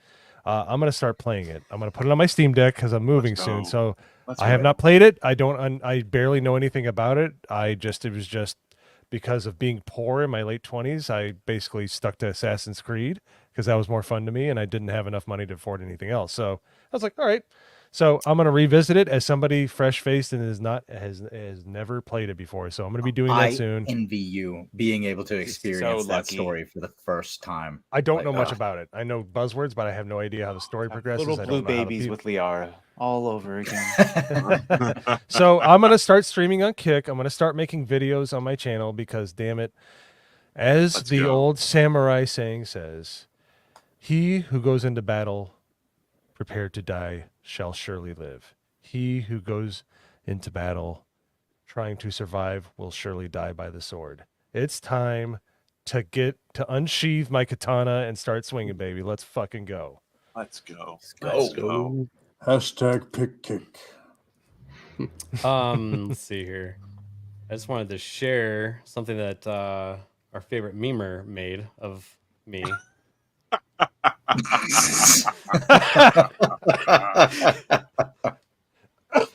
I'm going to start playing it. I'm going to put it on my Steam Deck because I'm moving soon. So I have not played it. I barely know anything about it. It was just because of being poor in my late 20s. I basically stuck to Assassin's Creed because that was more fun to me, and I didn't have enough money to afford anything else. So I was like, all right. So I'm going to revisit it as somebody fresh-faced and has never played it before. So I'm going to be doing that soon. I envy you being able to experience that lucky. story for the first time. I don't know much about it. I know buzzwords, but I have no idea how the story progresses. Little I blue don't know how the babies people- with Liara all over again. So I'm going to start streaming on Kick. I'm going to start making videos on my channel because, damn it, as Let's the go. old samurai saying says, he who goes into battle prepared to die shall surely live. He who goes into battle trying to survive will surely die by the sword. It's time to unsheath my katana and start swinging, baby. Let's fucking go. Let's go. Let's go. Hashtag pick kick. Let's see here. I just wanted to share something that our favorite memer made of me.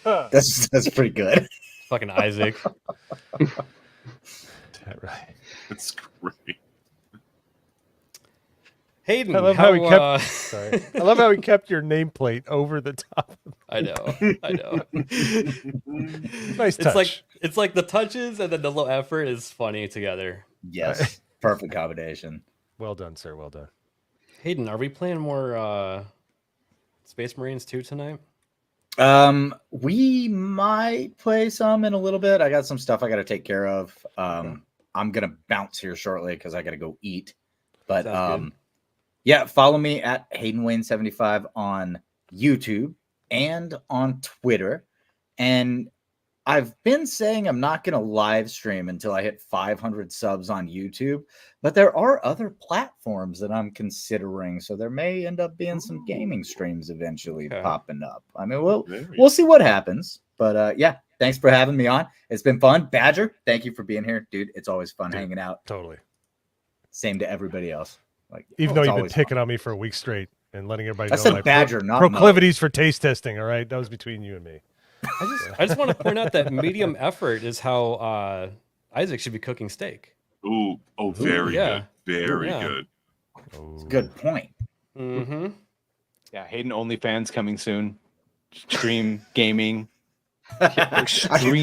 That's pretty good. Fucking Isaac. Right. It's great. Hayden, I love how he kept. Sorry, I love how he kept your nameplate over the top. I know. Nice touch. It's like the touches and then the little effort is funny together. Yes, perfect combination. Well done, sir. Well done. Hayden, are we playing more Space Marines 2 tonight? We might play some in a little bit. I got some stuff I got to take care of. I'm gonna bounce here shortly because I got to go eat. But yeah, follow me at Hayden Wayne 75 on YouTube and on Twitter. And I've been saying I'm not going to live stream until I hit 500 subs on YouTube, but there are other platforms that I'm considering. So there may end up being some gaming streams eventually popping up. I mean, we'll see what happens. But yeah, thanks for having me on. It's been fun. Badger, thank you for being here. Dude, it's always fun hanging out. Totally. Same to everybody else. Like, even though it's you've been always picking on me for a week straight and letting everybody I know said my Badger, not proclivities for taste testing. All right, that was between you and me. I just want to point out that medium effort is how Isaac should be cooking steak. Ooh, very good. Very Yeah. good. It's a good point. Mm-hmm. Yeah, Hayden OnlyFans coming soon. Stream gaming. I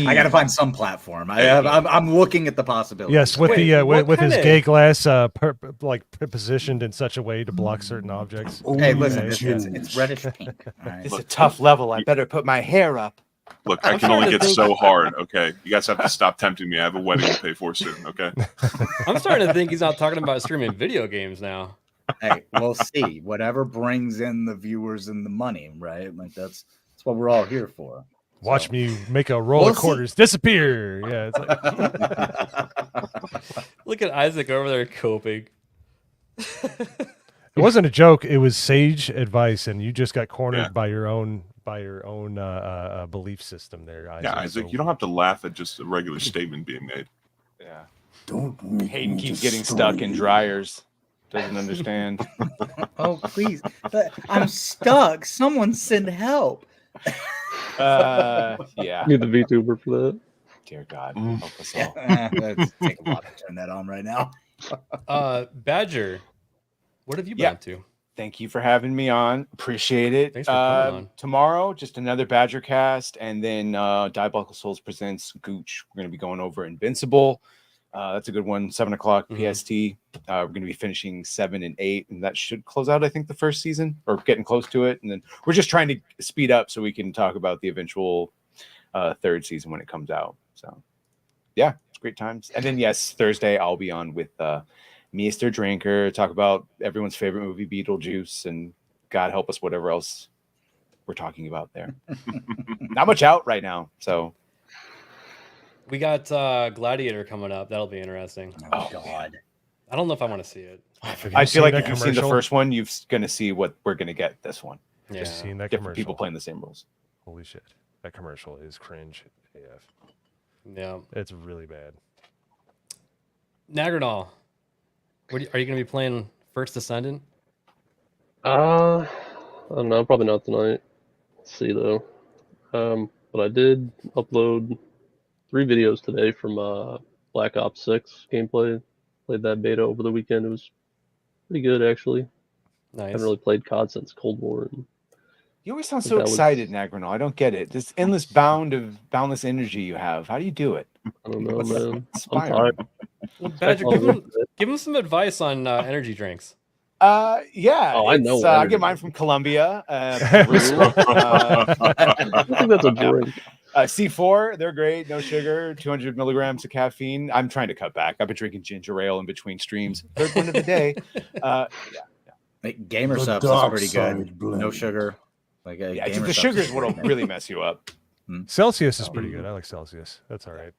got to find some platform. I'm looking at the possibilities. Yes, with with his gay glass positioned in such a way to block certain objects. Hey, listen, it's reddish pink. All right? It's a tough level. I better put my hair up. Look, I can only get so hard. Okay, you guys have to stop tempting me. I have a wedding to pay for soon. Okay. I'm starting to think he's not talking about streaming video games now. Hey, we'll see. Whatever brings in the viewers and the money, right? Like that's That's what we're all here for. Watch me make a roll of quarters disappear. Yeah, it's like Look at Isaac over there coping. it wasn't a joke. It was sage advice, and you just got cornered by your own belief system there, Isaac. Yeah, Isaac, you don't have to laugh at just a regular statement being made. Yeah. Don't make Hayden me keeps getting destroy stuck in you. dryers. Doesn't understand. Oh, please. I'm stuck. Someone send help. Yeah. Need the VTuber for that. Dear God, help us all. That'd take a lot to turn that on right now. Badger, what have you been up to? Thank you for having me on. Appreciate it. Thanks for coming on. Tomorrow, just another Badger cast, and then Diabolical Souls presents Gooch. We're going to be going over Invincible. That's a good one. 7:00 PST. We're going to be finishing 7 and 8, and that should close out, I think, the first season, or getting close to it. And then we're just trying to speed up so we can talk about the eventual third season when it comes out. So, yeah, it's great times. And then, yes, Thursday I'll be on with Mr. Drinker, talk about everyone's favorite movie, Beetlejuice, and God help us, whatever else we're talking about there. Not much out right now, so. We got Gladiator coming up. That'll be interesting. Oh God, I don't know if I want to see it. I feel like if you've seen the first one, you're going to see what we're going to get this one. Yeah. Just seen that Different commercial. people playing the same rules. Holy shit, that commercial is cringe AF. Yeah, it's really bad. Nagranol, are you going to be playing First Descendant? I don't know. Probably not tonight. Let's see though. But I did upload 3 videos today from Black Ops 6 gameplay. Played that beta over the weekend. It was pretty good actually. Nice. Haven't really played COD since Cold War. And You always sound so excited, Nagranol. I don't get it. This endless boundless energy you have. How do you do it? I don't know, What's man. inspiring? I'm tired. Well, Badger, give him some advice on energy drinks. Yeah. Oh, I know. I get mine from Colombia. Peru, I think that's a drink. C4, they're great. No sugar, 200 milligrams of caffeine. I'm trying to cut back. I've been drinking ginger ale in between streams. Third one of the day. Gamer The subs is dark pretty side good. blend. No sugar. Like Yeah, it's the sugar is what'll really mess you up. Celsius is pretty good. I like Celsius. That's all right.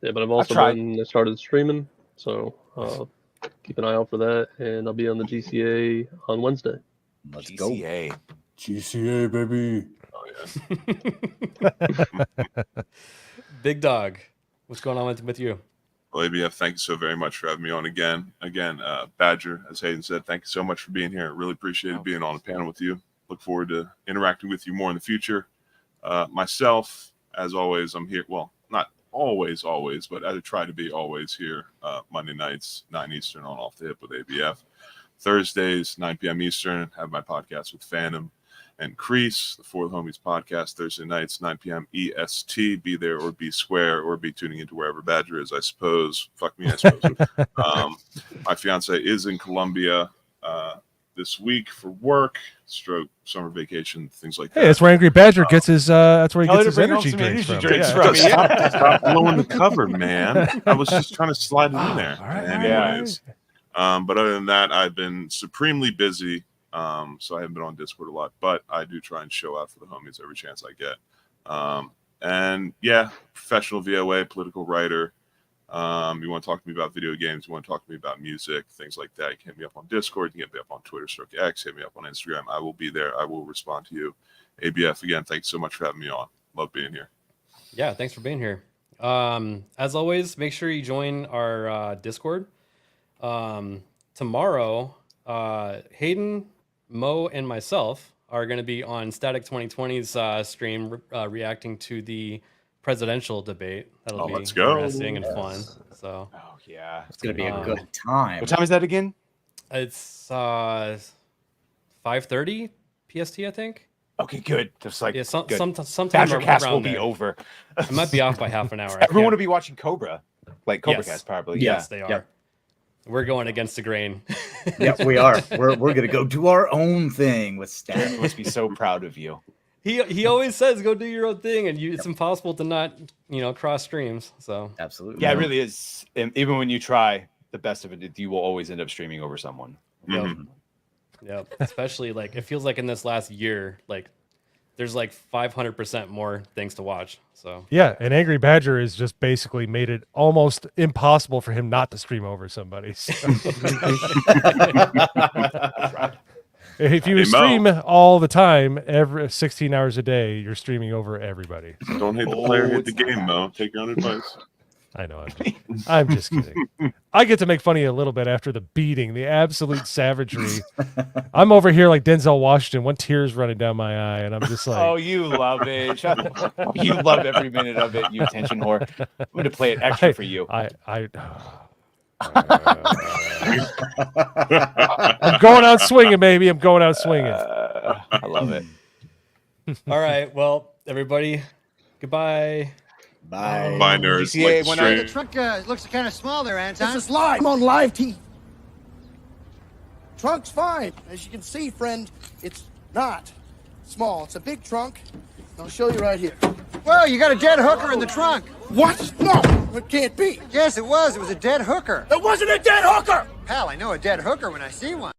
Yeah, but I've also started streaming, so keep an eye out for that. And I'll be on the GCA on Wednesday. Let's GCA. go. GCA, baby. Big Dog, what's going on with you? Well, ABF, thank you so very much for having me on again. Badger, as Hayden said, thank you so much for being here. Really appreciated being on the panel with you. Look forward to interacting with you more in the future. Myself, as always, I'm here. Well, not always, but I try to be always here Monday nights, 9 Eastern on Off the Hip with ABF. Thursdays, 9 p.m. Eastern, have my podcast with Phantom and Crease, the For the Homies podcast, Thursday nights, 9 p.m. EST. Be there or be square or be tuning into wherever Badger is, I suppose. Fuck me, I suppose. My fiance is in Colombia this week for work, stroke, summer vacation, things like that. Hey, that's where Angry Badger gets his. That's where he gets his energy drinks from. Stop blowing the cover, man. I was just trying to slide it in there. Anyways, but other than that, I've been supremely busy. So I haven't been on Discord a lot, but I do try and show out for the homies every chance I get. And yeah, professional VOA, political writer. You want to talk to me about video games, you want to talk to me about music, things like that, you can hit me up on Discord, you can hit me up on Twitter, Stroke X, hit me up on Instagram. I will be there. I will respond to you. ABF, again, thanks so much for having me on. Love being here. Yeah, thanks for being here. As always, make sure you join our Discord. Tomorrow, Hayden, Mo, and myself are going to be on Static 2020's stream reacting to the presidential debate. That'll be interesting and fun. So, yeah, it's going to be a good time. What time is that again? It's 5:30 PST, I think. Okay, good. Just like sometime Badger Cast will around be there. over. I might be off by half an hour. Everyone will be watching Cobra, like Cobra Yes. Cast, probably. Yes, Yeah. they are. We're going against the grain. Yep, we are. We're gonna go do our own thing with Dad Stat. must be so proud of you. He always says go do your own thing, and it's impossible to not cross streams. So absolutely, Yeah, it really is. And even when you try the best of it, you will always end up streaming over someone. Yep. Especially like it feels like in this last year, like there's like 500% more things to watch. So yeah, and Angry Badger has just basically made it almost impossible for him not to stream over somebody. So. If you stream all the time, every 16 hours a day, you're streaming over everybody. Don't hate the player, hate the game, Mo. Take your own advice. I know. I'm just kidding. I get to make fun of you a little bit after the beating, the absolute savagery. I'm over here like Denzel Washington, one tear's running down my eye, and I'm just like, oh, you love it. You love every minute of it, you attention whore. I'm going to play it extra for you. I'm going out swinging, baby. I'm going out swinging. I love it. all right, well, everybody, goodbye. Bye. Bye, nerds. GTA Like The straight. truck looks kind of small there, Anton. This is live. I'm on live TV. Trunk's fine. As you can see, friend, it's not small. It's a big trunk. I'll show you right here. Well, you got a dead hooker in the trunk. What? No, it can't be. Yes, it was. It was a dead hooker. It wasn't a dead hooker! Pal, I know a dead hooker when I see one.